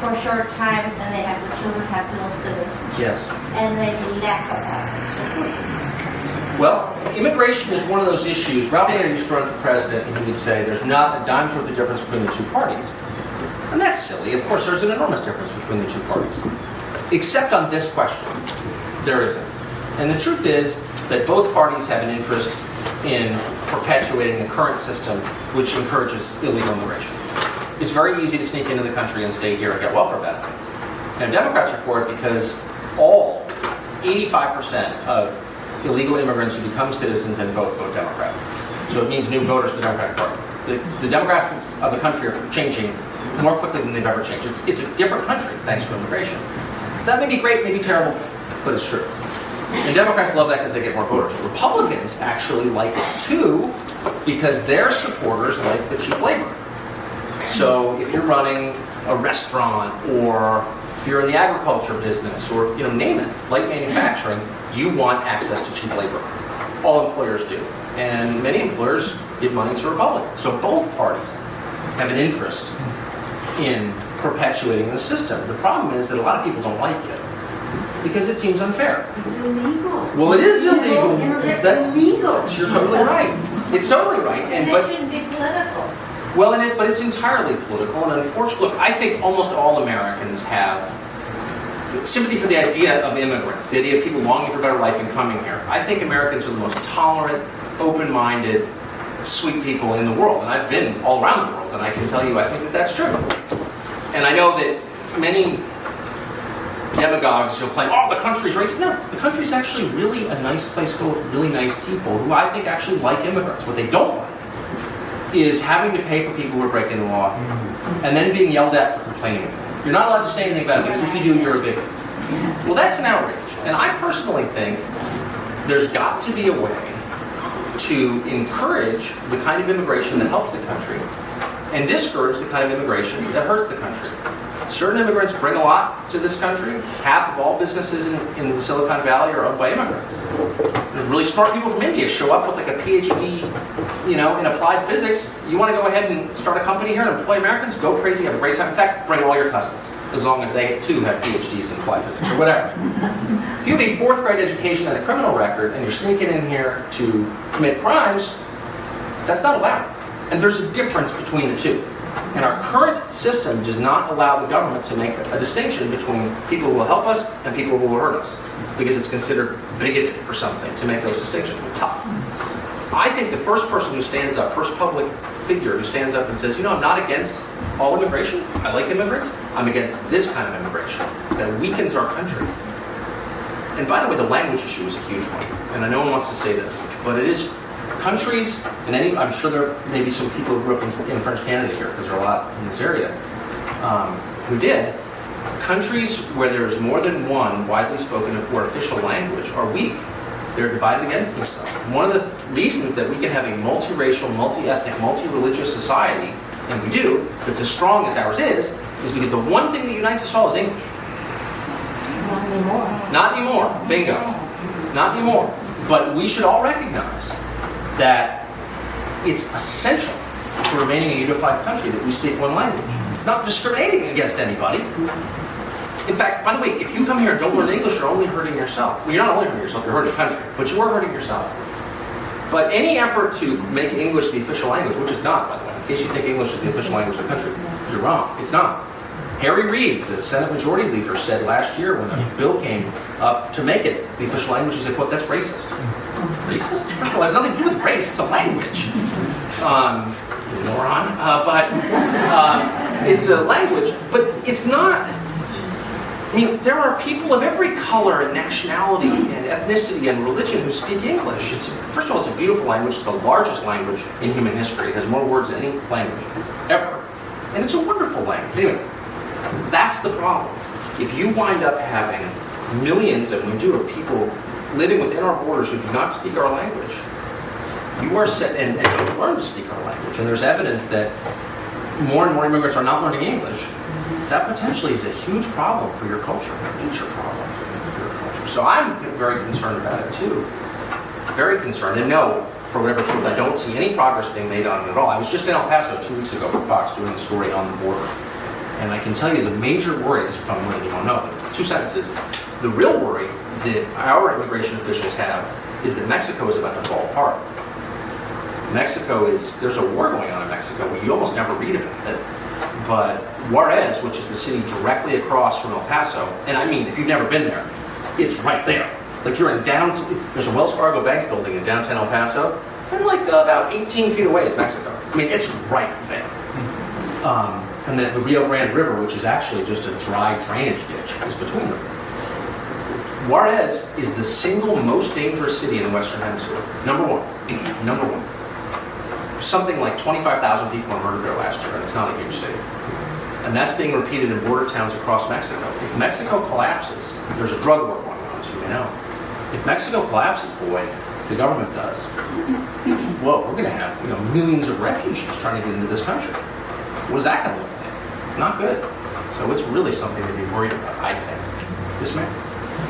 for a short time, and they have the children have dual citizenship. Yes. And they left that. Well, immigration is one of those issues. Ralph Nader used to run for president, and he would say there's not a dime's worth of difference between the two parties. And that's silly. Of course, there's an enormous difference between the two parties. Except on this question, there isn't. And the truth is that both parties have an interest in perpetuating the current system, which encourages illegal immigration. It's very easy to sneak into the country and stay here and get welfare benefits. And Democrats are for it because 85% of illegal immigrants who become citizens and vote Democrat. So it means new voters for the Democratic Party. The demographics of the country are changing more quickly than they've ever changed. It's a different country thanks to immigration. That may be great, may be terrible, but it's true. And Democrats love that because they get more voters. Republicans actually like it too because their supporters like the cheap labor. So if you're running a restaurant or if you're in the agriculture business or name it, light manufacturing, you want access to cheap labor. All employers do. And many employers give money to Republicans. So both parties have an interest in perpetuating the system. The problem is that a lot of people don't like it because it seems unfair. It's illegal. Well, it is illegal. That's illegal. You're totally right. It's totally right. And it shouldn't be political. Well, but it's entirely political. And unfortunately, look, I think almost all Americans have sympathy for the idea of immigrants, the idea of people longing for a better life and coming here. I think Americans are the most tolerant, open-minded, sweet people in the world. And I've been all around the world, and I can tell you I think that that's true. And I know that many demagogues claim, oh, the country's racist. No, the country's actually really a nice place full of really nice people who I think actually like immigrants. What they don't like is having to pay for people who are breaking the law and then being yelled at for complaining. You're not allowed to say anything about it because if you do, you're a bigot. Well, that's an outrage. And I personally think there's got to be a way to encourage the kind of immigration that helps the country and discourage the kind of immigration that hurts the country. Certain immigrants bring a lot to this country. Half of all businesses in the Silicon Valley are owned by immigrants. There's really smart people from India show up with like a PhD, in applied physics. You want to go ahead and start a company here and employ Americans? Go crazy, have a great time. In fact, bring all your cousins, as long as they too have PhDs in applied physics or whatever. If you have a fourth grade education and a criminal record and you're sneaking in here to commit crimes, that's not allowed. And there's a difference between the two. And our current system does not allow the government to make a distinction between people who will help us and people who will hurt us, because it's considered bigoted or something to make those distinctions. It's tough. I think the first person who stands up, first public figure who stands up and says, I'm not against all immigration. I like immigrants. I'm against this kind of immigration that weakens our country. And by the way, the language issue is a huge one. And I know one wants to say this, but it is. Countries, I'm sure there may be some people who grew up in French Canada here, because there are a lot in this area, who did. Countries where there is more than one widely spoken or official language are weak. They're divided against themselves. One of the reasons that we can have a multiracial, multi-ethnic, multi-religious society, and we do, that's as strong as ours is because the one thing that unites us all is English. Not anymore. Not anymore. Bingo. Not anymore. But we should all recognize that it's essential to remaining a unified country that we speak one language. It's not discriminating against anybody. In fact, by the way, if you come here and don't learn English, you're only hurting yourself. Well, you're not only hurting yourself, you're hurting the country, but you are hurting yourself. But any effort to make English the official language, which is not, by the way, in case you think English is the official language of the country, you're wrong. It's not. Harry Reid, the Senate Majority Leader, said last year when a bill came up to make it the official language, he said, quote, that's racist. Racist? First of all, it has nothing to do with race. It's a language. Moron. It's a language. But it's not. There are people of every color and nationality and ethnicity and religion who speak English. First of all, it's a beautiful language. It's the largest language in human history. It has more words than any language ever. And it's a wonderful language. Anyway, that's the problem. If you wind up having millions, and we do, of people living within our borders who do not speak our language, you are set and don't learn to speak our language. And there's evidence that more and more immigrants are not learning English. That potentially is a huge problem for your culture, a major problem for your culture. So I'm very concerned about it too. Very concerned. And no, for whatever it's worth, I don't see any progress being made on it at all. I was just in El Paso 2 weeks ago for Fox doing a story on the border. And I can tell you the major worry, this is probably more than you want to know, but 2 sentences. The real worry that our immigration officials have is that Mexico is about to fall apart. There's a war going on in Mexico. You almost never read about it. But Juarez, which is the city directly across from El Paso, and if you've never been there, it's right there. Like you're in there's a Wells Fargo bank building in downtown El Paso. And like about 18 feet away is Mexico. I mean, it's right there. And then the Rio Grande River, which is actually just a dry drainage ditch, is between them. Juarez is the single most dangerous city in the Western Hemisphere. Number one. Number one. Something like 25,000 people were murdered there last year, and it's not a huge city. And that's being repeated in border towns across Mexico. If Mexico collapses, there's a drug war going on, as you may know. If Mexico collapses, boy, the government does, whoa, we're going to have millions of refugees trying to get into this country. What is that going to look like? Not good. So it's really something to be worried about, I think. Yes, ma'am?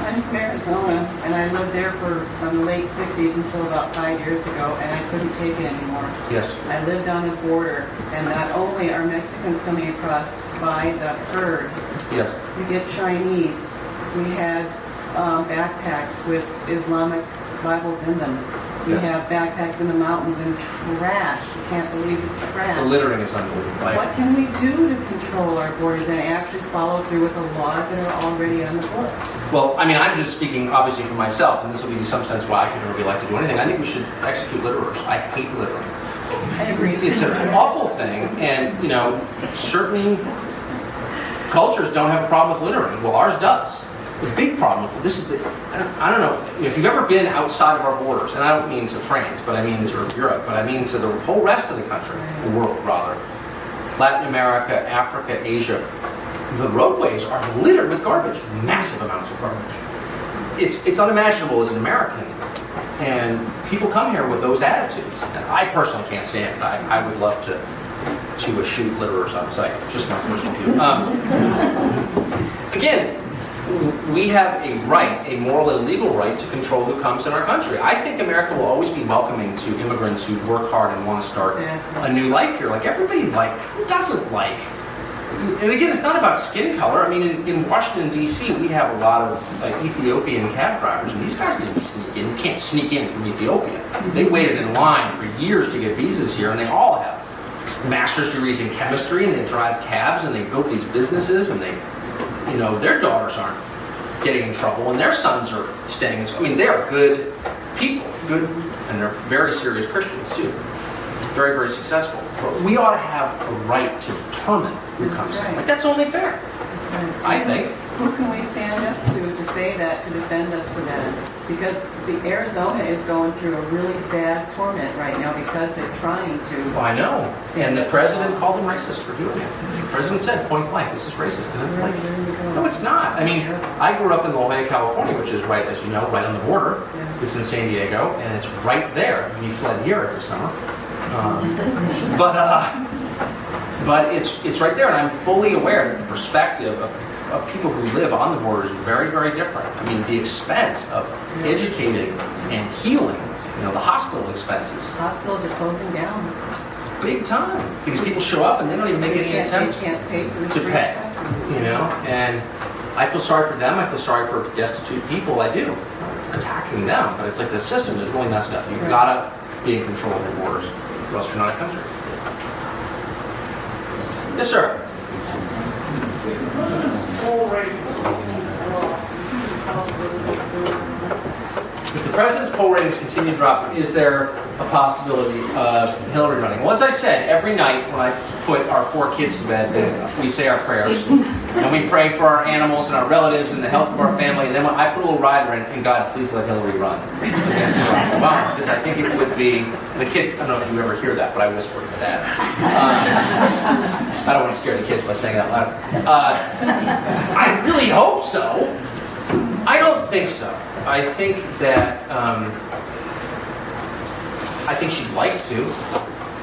I'm from Arizona, and I lived there from the late 60s until about 5 years ago, and I couldn't take it anymore. Yes. I lived on the border, and not only are Mexicans coming across by the herd, Yes. we get Chinese. We had backpacks with Islamic Bibles in them. We Yes. have backpacks in the mountains and trash. You can't believe the trash. The littering is unbelievable. What can we do to control our borders and actually follow through with the laws that are already on the books? Well, I mean, I'm just speaking obviously for myself, and this will give you some sense why I could never be elected to do anything. I think we should execute litterers. I hate littering. I agree. It's an awful thing, and certain cultures don't have a problem with littering. Well, ours does. The big problem with this is that I don't know if you've ever been outside of our borders, and I don't mean to France, but I mean to Europe, but I mean to the whole rest of the country, the world rather, Latin America, Africa, Asia. The roadways are littered with garbage, massive amounts of garbage. It's unimaginable as an American, and people come here with those attitudes. And I personally can't stand it. I would love to shoot litterers on sight, just my personal view. Again, we have a right, a moral and legal right to control who comes in our country. I think America will always be welcoming to immigrants who work hard and want to start a new life here. Like everybody, who doesn't like? And again, it's not about skin color. I mean, in Washington, D.C., we have a lot of Ethiopian cab drivers, and these guys didn't sneak in. You can't sneak in from Ethiopia. They waited in line for years to get visas here, and they all have master's degrees in chemistry, and they drive cabs, and they built these businesses, and they, their daughters aren't getting in trouble, and their sons are staying in school. I mean, they are good people, and they're very serious Christians, too. Very, very successful. But we ought to have a right to determine who comes in. Like, that's only fair, That's right. I think. Who can we stand up to say that, to defend us for that? Because the Arizona is going through a really bad torment right now because they're trying to. Well, I know. And the president called them racist for doing it. The president said point blank, this is racist. And it's like, no, it's not. I mean, I grew up in La Jolla, California, which is right, as you know, right on the border. It's in San Diego, and it's right there. We fled here every summer. But it's right there, and I'm fully aware that the perspective of people who live on the border is very, very different. I mean, the expense of educating and healing, the hospital expenses. Hospitals are closing down. Big time. Because people show up and they don't even make any attempt They can't pay for the to free pay. taxes. And I feel sorry for them. I feel sorry for destitute people. I do. Attacking them. But it's like the system is really messed up. You've got to be in control of your borders, or else you're not a country. Yes, sir. If the president's poll ratings continue to drop, is there a possibility of Hillary running? Well, as I said, every night when I put our 4 kids to bed, we say our prayers. And we pray for our animals and our relatives and the health of our family. And then when I put a little rider in, and God, please let Hillary run against Barack Obama. Because I think it would be, the kid, I don't know if you ever hear that, but I whisper to my dad. I don't want to scare the kids by saying it out loud. I really hope so. I don't think so. I think that, I think she'd like to.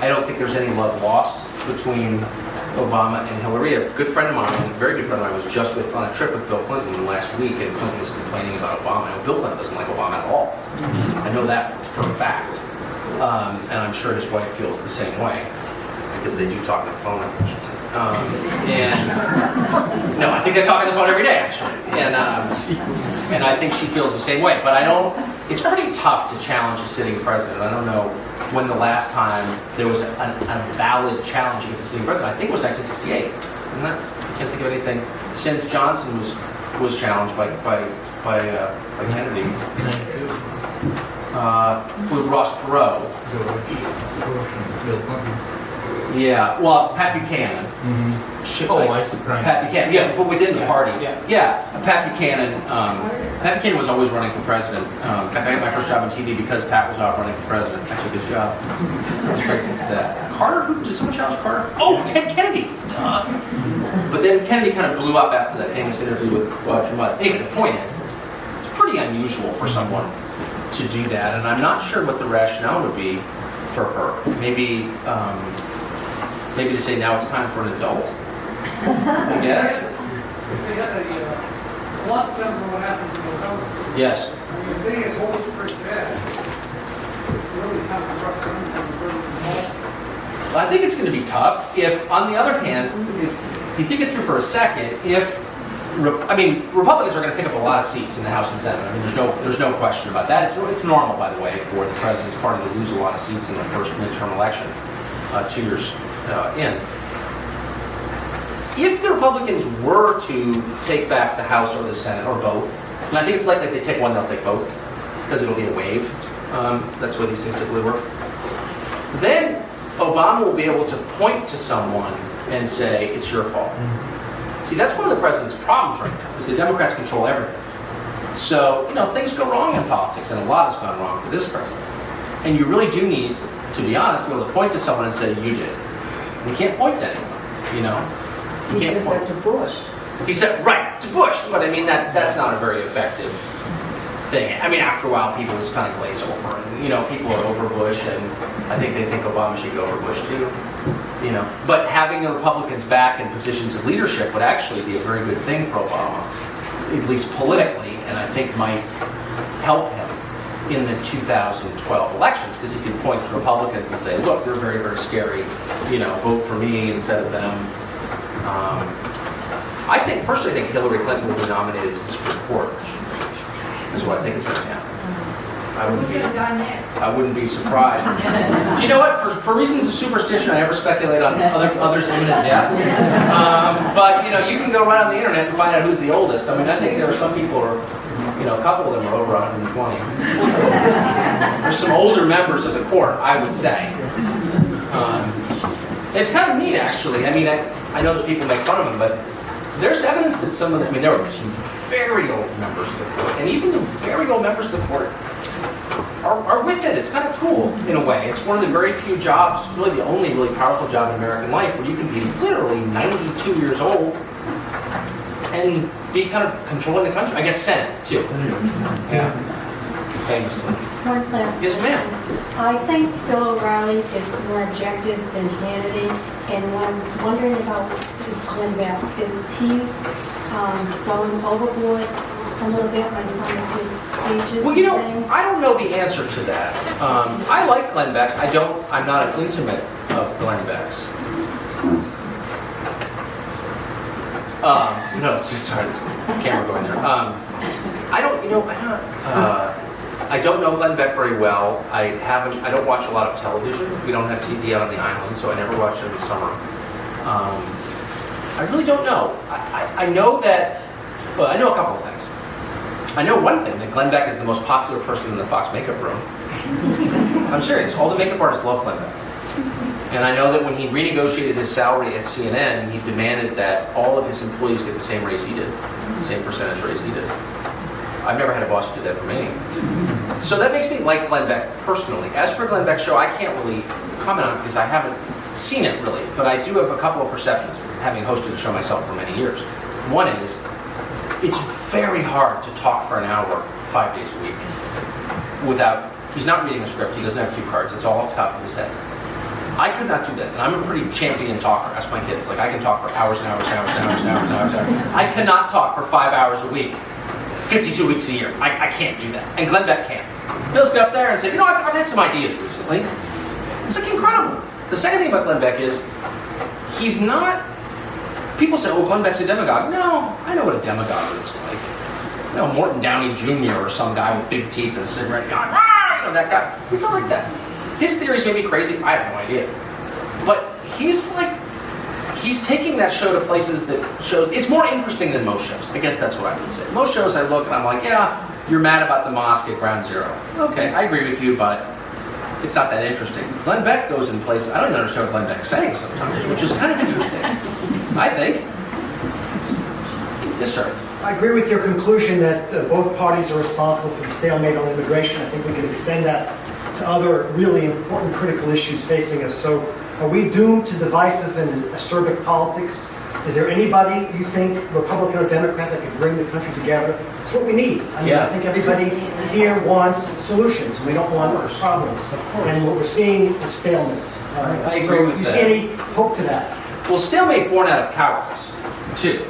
I don't think there's any love lost between Obama and Hillary. A good friend of mine, a very good friend of mine, was just on a trip with Bill Clinton last week, and Clinton was complaining about Obama. And Bill Clinton doesn't like Obama at all. I know that for a fact. And I'm sure his wife feels the same way, because they do talk on the phone. No, I think they talk on the phone every day, actually. And I think she feels the same way. But it's pretty tough to challenge a sitting president. I don't know when the last time there was a valid challenge against a sitting president. I think it was 1968. I can't think of anything since Johnson was challenged by Kennedy. with Ross Perot. Yeah, well, Pat Buchanan. Oh, I see. Right. Pat Buchanan, yeah, but within the party. Yeah. Pat Buchanan. Pat Buchanan was always running for president. In fact, I got my first job on TV because Pat was off running for president. Actually, good job. I was grateful for that. Carter, did someone challenge Carter? Oh, Ted Kennedy. But then Kennedy kind of blew up after that famous interview with Roger Mudd. Anyway, the point is, it's pretty unusual for someone to do that, and I'm not sure what the rationale would be for her. Maybe to say now it's time for an adult, I guess. If they had a lot depends on what happens in November. Yes. I mean, if they get holds pretty bad, it's really kind of rough time for the Well, I think it's going to be tough. If, on the other hand, if you think it through for a second, Republicans are going to pick up a lot of seats in the House and Senate. I mean, there's no question about that. It's normal, by the way, for the president's party to lose a lot of seats in the first midterm election, 2 years in. If the Republicans were to take back the House or the Senate, or both, and I think it's likely if they take one, they'll take both, because it'll be a wave. That's the way these things typically work. Then Obama will be able to point to someone and say, it's your fault. See, that's one of the president's problems right now, is the Democrats control everything. So, things go wrong in politics, and a lot has gone wrong for this president. And you really do need, to be honest, to be able to point to someone and say, you did it. And you can't point to anyone, You He can't says point. that to Bush. He said, right, to Bush, but I mean, that's not a very effective thing. I mean, after a while, people just kind of glaze over, and, people are over Bush, and I think they think Obama should go over Bush, too. But having the Republicans back in positions of leadership would actually be a very good thing for Obama, at least politically, and I think might help him in the 2012 elections, because he could point to Republicans and say, look, they're very, very scary, vote for me instead of them. I personally think Hillary Clinton will be nominated to the Supreme Court, is what I think is going to happen. I wouldn't be surprised. Do you know what? For reasons of superstition, I never speculate on others' imminent deaths. But you can go right on the internet and find out who's the oldest. I mean, I think there are some people who are, a couple of them are over 120. There's some older members of the court, I would say. It's kind of neat, actually. I mean, I know that people make fun of them, but there's evidence that some of them, there were some very old members of the court, and even the very old members of the court are with it. It's kind of cool, in a way. It's one of the very few jobs, really the only really powerful job in American life, where you can be literally 92 years old and be kind of controlling the country. I guess Senate, too. Yeah. Famously. One last Yes, question. ma'am. I think Bill O'Reilly is more objective than Hannity, and what I'm wondering about is Glenn Beck. Is he going overboard a little bit on some of his speeches? Well, and things? I don't know the answer to that. I like Glenn Beck. I'm not an intimate of Glenn Beck's. No, sorry, this camera going there. I don't know Glenn Beck very well. I don't watch a lot of television. We don't have TV out on the island, so I never watch it in the summer. I really don't know. I know that, well, I know a couple of things. I know one thing, that Glenn Beck is the most popular person in the Fox makeup room. I'm serious. All the makeup artists love Glenn Beck. And I know that when he renegotiated his salary at CNN, he demanded that all of his employees get the same raise he did, the same percentage raise he did. I've never had a boss who did that for me. So that makes me like Glenn Beck personally. As for Glenn Beck's show, I can't really comment on it because I haven't seen it really. But I do have a couple of perceptions, having hosted the show myself for many years. One is, it's very hard to talk for an hour, 5 days a week, without, he's not reading a script, he doesn't have cue cards, it's all off the top of his head. I could not do that, and I'm a pretty champion talker. Ask my kids. Like, I can talk for hours and hours and hours and hours and hours and hours and hours. I cannot talk for 5 hours a week, 52 weeks a year. I can't do that. And Glenn Beck can. Bill's get up there and say, I've had some ideas recently. It's like incredible. The second thing about Glenn Beck is, he's not, people say, Glenn Beck's a demagogue. No, I know what a demagogue looks like. Morton Downey Jr. or some guy with big teeth and a cigarette going, that guy. He's not like that. His theories may be crazy, I have no idea. But he's taking that show to places that shows, it's more interesting than most shows. I guess that's what I would say. Most shows I look and I'm like, you're mad about the mosque at Ground Zero. Okay, I agree with you, but it's not that interesting. Glenn Beck goes in places, I don't even understand what Glenn Beck's saying sometimes, which is kind of interesting, I think. Yes, sir. I agree with your conclusion that both parties are responsible for the stalemate on immigration. I think we can extend that to other really important critical issues facing us. So are we doomed to divisive and acerbic politics? Is there anybody you think, Republican or Democrat, that could bring the country together? It's what we need. I mean, I think everybody here wants solutions. We don't want problems. And what we're seeing is stalemate. I agree with you that. see any hope to that? Well, stalemate born out of cowardice, too.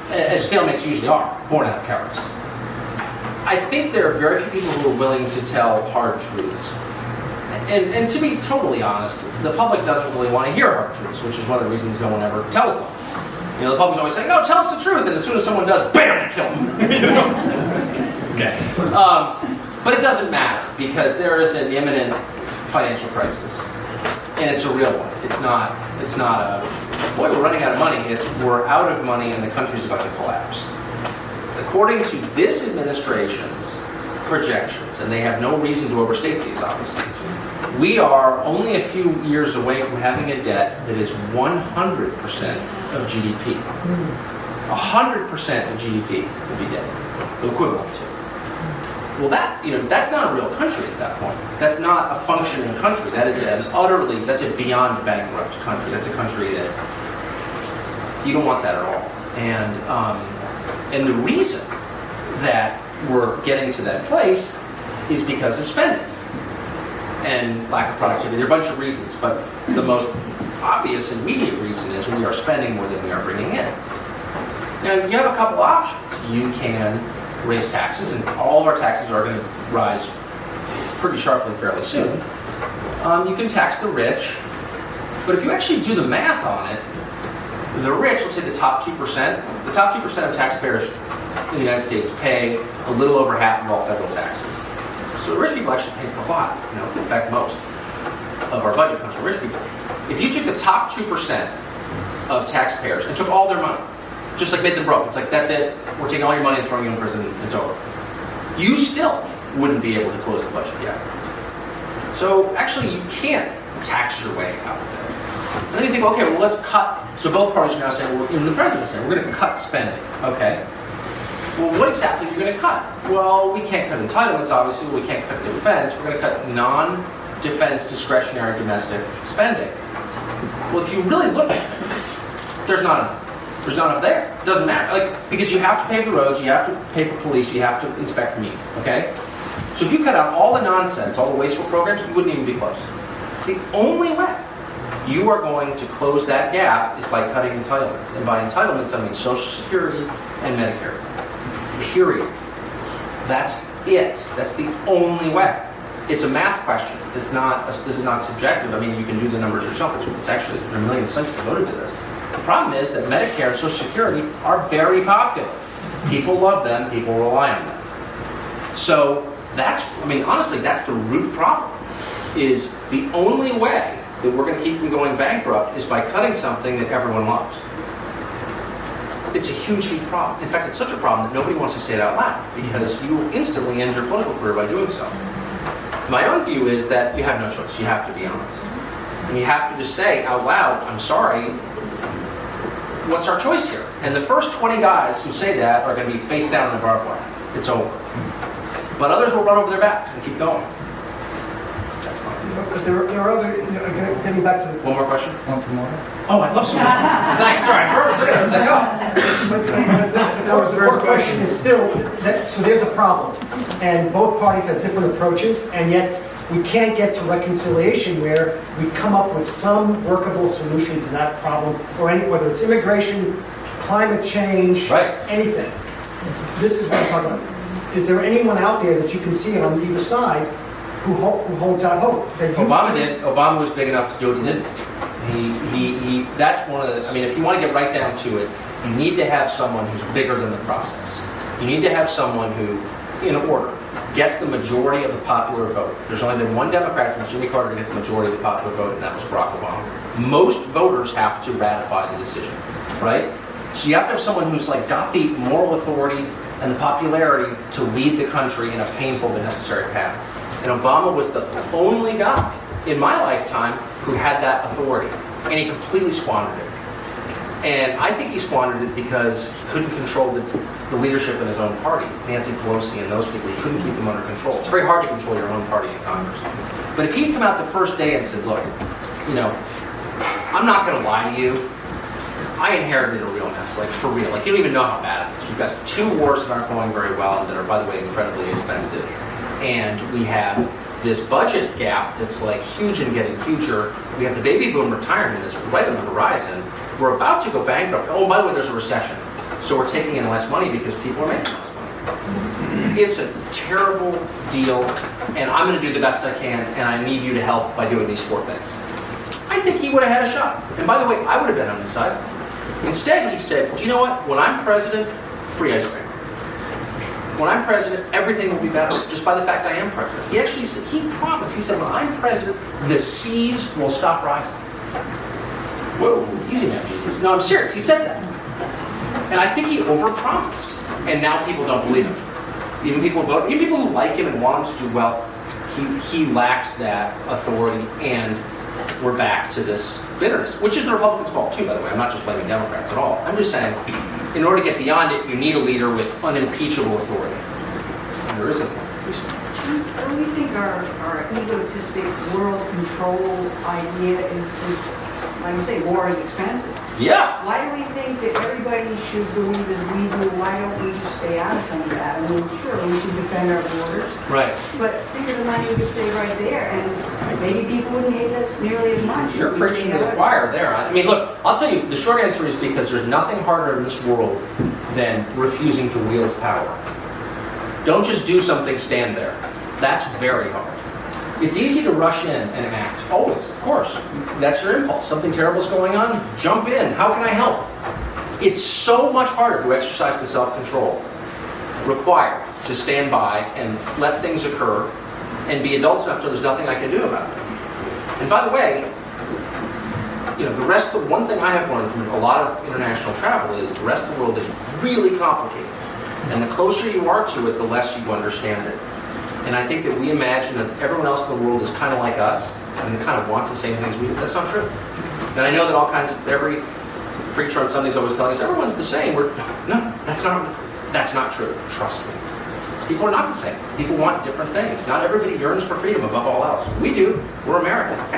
As stalemates usually are, born out of cowardice. I think there are very few people who are willing to tell hard truths. And to be totally honest, the public doesn't really want to hear hard truths, which is one of the reasons no one ever tells them. You know, the public's always saying, no, tell us the truth, and as soon as someone does, bam, they kill them. You know? Okay. But it doesn't matter, because there is an imminent financial crisis. And it's a real one. It's not a, boy, we're running out of money. It's we're out of money and the country's about to collapse. According to this administration's projections, and they have no reason to overstate these, obviously, we are only a few years away from having a debt that is 100% of GDP. 100% of GDP will be debt, equivalent to. Well, that's not a real country at that point. That's not a functioning country. That is that's a beyond bankrupt country. That's a country that you don't want that at all. And the reason that we're getting to that place is because of spending and lack of productivity. There are a bunch of reasons, but the most obvious immediate reason is we are spending more than we are bringing in. Now, you have a couple options. You can raise taxes, and all of our taxes are going to rise pretty sharply fairly soon. You can tax the rich, but if you actually do the math on it, the rich, let's say the top 2%, the top 2% of taxpayers in the United States pay a little over half of all federal taxes. So the rich people actually pay a lot. In fact, most of our budget comes from rich people. If you took the top 2% of taxpayers and took all their money, just like made them broke, it's like, that's it, we're taking all your money and throwing you in prison, it's over. You still wouldn't be able to close the budget yet. So actually, you can't tax your way out of it. And then you think, okay, well, let's cut. So both parties are now saying, well, in the president's saying, we're going to cut spending. Okay. Well, what exactly are you going to cut? Well, we can't cut entitlements, obviously. We can't cut defense. We're going to cut non-defense discretionary domestic spending. Well, if you really look at it, there's not enough. There's not enough there. It doesn't matter. Because you have to pay for the roads, you have to pay for police, you have to inspect meat. Okay? So if you cut out all the nonsense, all the wasteful programs, you wouldn't even be close. The only way you are going to close that gap is by cutting entitlements. And by entitlements, I mean Social Security and Medicare. Period. That's it. That's the only way. It's a math question. This is not subjective. I mean, you can do the numbers yourself. It's actually, there are a million studies devoted to this. The problem is that Medicare and Social Security are very popular. People love them. People rely on them. So honestly, that's the root problem. Is the only way that we're going to keep from going bankrupt is by cutting something that everyone loves. It's a huge, huge problem. In fact, it's such a problem that nobody wants to say it out loud because you will instantly end your political career by doing so. My own view is that you have no choice. You have to be honest. And you have to just say out loud, I'm sorry, what's our choice here? And the first 20 guys who say that are going to be face down in the barbed wire. It's over. But others will run over their backs and keep going. That's fine. But there are other, getting back to the... One more question? Want tomorrow? Oh, I'd love some more. Thanks. Sorry, I was like, oh. But the first question is still, so there's a problem. And both parties have different approaches, and yet we can't get to reconciliation where we come up with some workable solution to that problem, or whether it's immigration, climate change, anything. This is what I'm talking about. Is there anyone out there that you can see on either side who holds out hope? Obama did. Obama was big enough to do it. He didn't. That's one of the. I mean, if you want to get right down to it, you need to have someone who's bigger than the process. You need to have someone who, in order, gets the majority of the popular vote. There's only been one Democrat since Jimmy Carter to get the majority of the popular vote, and that was Barack Obama. Most voters have to ratify the decision, right? So you have to have someone who's like got the moral authority, and the popularity to lead the country in a painful but necessary path. And Obama was the only guy in my lifetime who had that authority, and he completely squandered it. And I think he squandered it because he couldn't control the leadership in his own party. Nancy Pelosi and those people, he couldn't keep them under control. It's very hard to control your own party in Congress. But if he'd come out the first day and said, look, you know, I'm not going to lie to you. I inherited a real mess, like for real. Like you don't even know how bad it is. We've got 2 wars that aren't going very well and that are, by the way, incredibly expensive. And we have this budget gap that's like huge and getting huger. We have the baby boom retirement is right on the horizon. We're about to go bankrupt. Oh, by the way, there's a recession. So we're taking in less money because people are making less money. It's a terrible deal, and I'm going to do the best I can, and I need you to help by doing these 4 things. I think he would have had a shot. And by the way, I would have been on his side. Instead, he said, do you know what? When I'm president, free ice cream. When I'm president, everything will be better, just by the fact I am president. He actually said, he promised, he said, when I'm president, the seas will stop rising. Whoa, easy now, Jesus. No, I'm serious, he said that. And I think he overpromised. And now people don't believe him. Even people who like him and want him to do well, he lacks that authority, and we're back to this bitterness, which is the Republicans' fault too, by the way. I'm not just blaming Democrats at all. I'm just saying, in order to get beyond it, you need a leader with unimpeachable authority. And there isn't one. Don't you think our egotistic world control idea is, like you say, war is expensive? Yeah. Why do we think that everybody should believe as we do? Why don't we just stay out of some of that? I mean, sure, we should defend our borders. Right. But think of the money we could save right there, and maybe people wouldn't hate us nearly as much. You're if we preaching stayed to the out of it. choir there. I mean, look, I'll tell you, the short answer is because there's nothing harder in this world than refusing to wield power. Don't just do something, stand there. That's very hard. It's easy to rush in and act, always, of course. That's your impulse. Something terrible is going on, jump in. How can I help? It's so much harder to exercise the self-control required to stand by and let things occur and be adults enough to there's nothing I can do about it. And by the way, you know, one thing I have learned from a lot of international travel is the rest of the world is really complicated. And the closer you are to it, the less you understand it. And I think that we imagine that everyone else in the world is kind of like us and kind of wants the same things we do. That's not true. And I know that every preacher on Sunday is always telling us everyone's the same. No, that's not true. Trust me. People are not the same. People want different things. Not everybody yearns for freedom above all else. We do. We're Americans.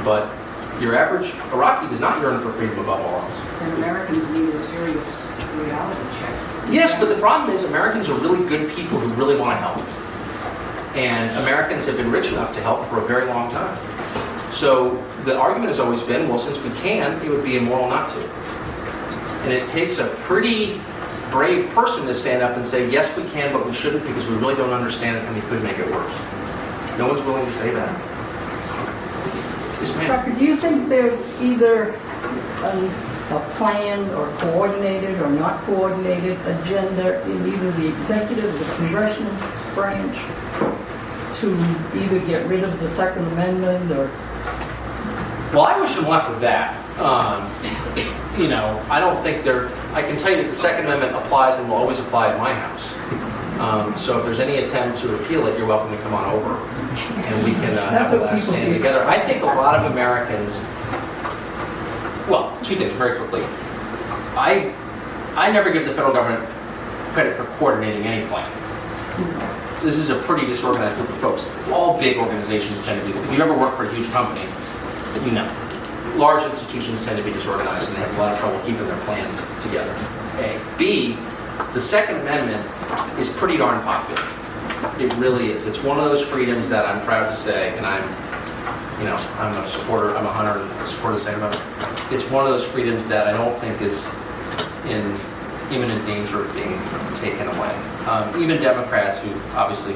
But your average Iraqi does not yearn for freedom above all else. And Americans need a serious reality check. Yes, but the problem is Americans are really good people who really want to help. And Americans have been rich enough to help for a very long time. So the argument has always been, well, since we can, it would be immoral not to. And it takes a pretty brave person to stand up and say, yes, we can, but we shouldn't because we really don't understand it and we could make it worse. No one's willing to say that. Yes, ma'am. Tucker, do you think there's either a planned or coordinated or not coordinated agenda in either the executive or the congressional branch to either get rid of the Second Amendment or... Well, I wish them luck with that. You know, I don't think I can tell you that the Second Amendment applies and will always apply at my house. So if there's any attempt to repeal it, you're welcome to come on over. And we can have a last stand together. I think a lot of Americans... Well, 2 things very quickly. I never give the federal government credit for coordinating any plan. This is a pretty disorganized group of folks. All big organizations tend to be. If you ever work for a huge company, you know, large institutions tend to be disorganized and they have a lot of trouble keeping their plans together. A. B, the Second Amendment is pretty darn popular. It really is. It's one of those freedoms that I'm proud to say, and I'm a supporter, I'm a hunter and supporter of the Second Amendment. It's one of those freedoms that I don't think is in imminent danger of being taken away. Even Democrats who obviously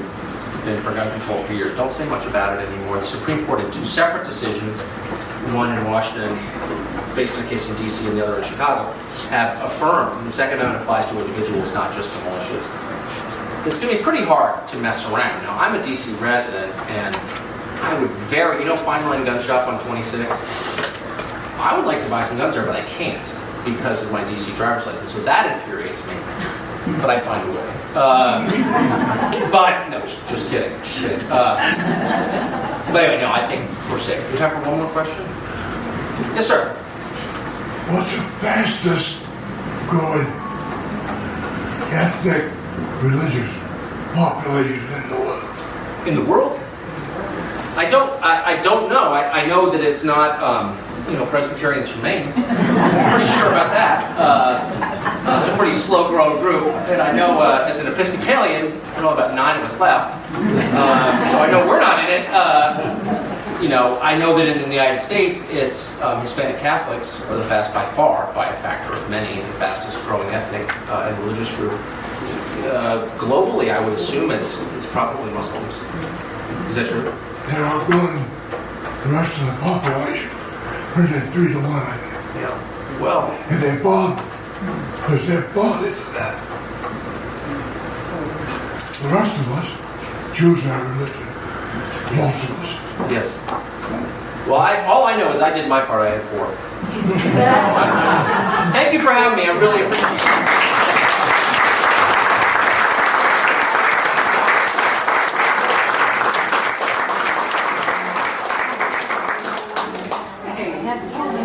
been for gun control for years don't say much about it anymore. The Supreme Court in 2 separate decisions, one in Washington, based on a case in D.C. and the other in Chicago, have affirmed the Second Amendment applies to individuals, not just to militias. It's going to be pretty hard to mess around. Now, I'm a D.C. resident, and I would Fine Line Gun Shop on 26? I would like to buy some guns there, but I can't because of my D.C. driver's license, so that infuriates me. but I find a way. But, no, just kidding. Just kidding. But anyway, no, I think we're safe. Do we have time for one more question? Yes, sir. What's the fastest growing ethnic religious population in the world? In the world? I don't know. I know that it's not, Presbyterians Humane. I'm pretty sure about that. It's a pretty slow-growing group. And I know, as an Episcopalian, I know about 9 of us left. So I know we're not in it. I know that in the United States, it's Hispanic Catholics are by far, by a factor of many, the fastest-growing ethnic and religious group. Globally, I would assume it's probably Muslims. Is that true? They're outgrowing the rest of the population. Pretty 3 to 1, I think. Yeah. Well. And they bought, because they're bought into that. The rest of us choose our religion. Most of us. Yes. Well, all I know is I did my part. I had 4. Thank you for having me. I really appreciate it.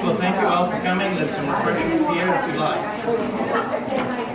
Well, thank you all for coming. There's some refreshments here if you like.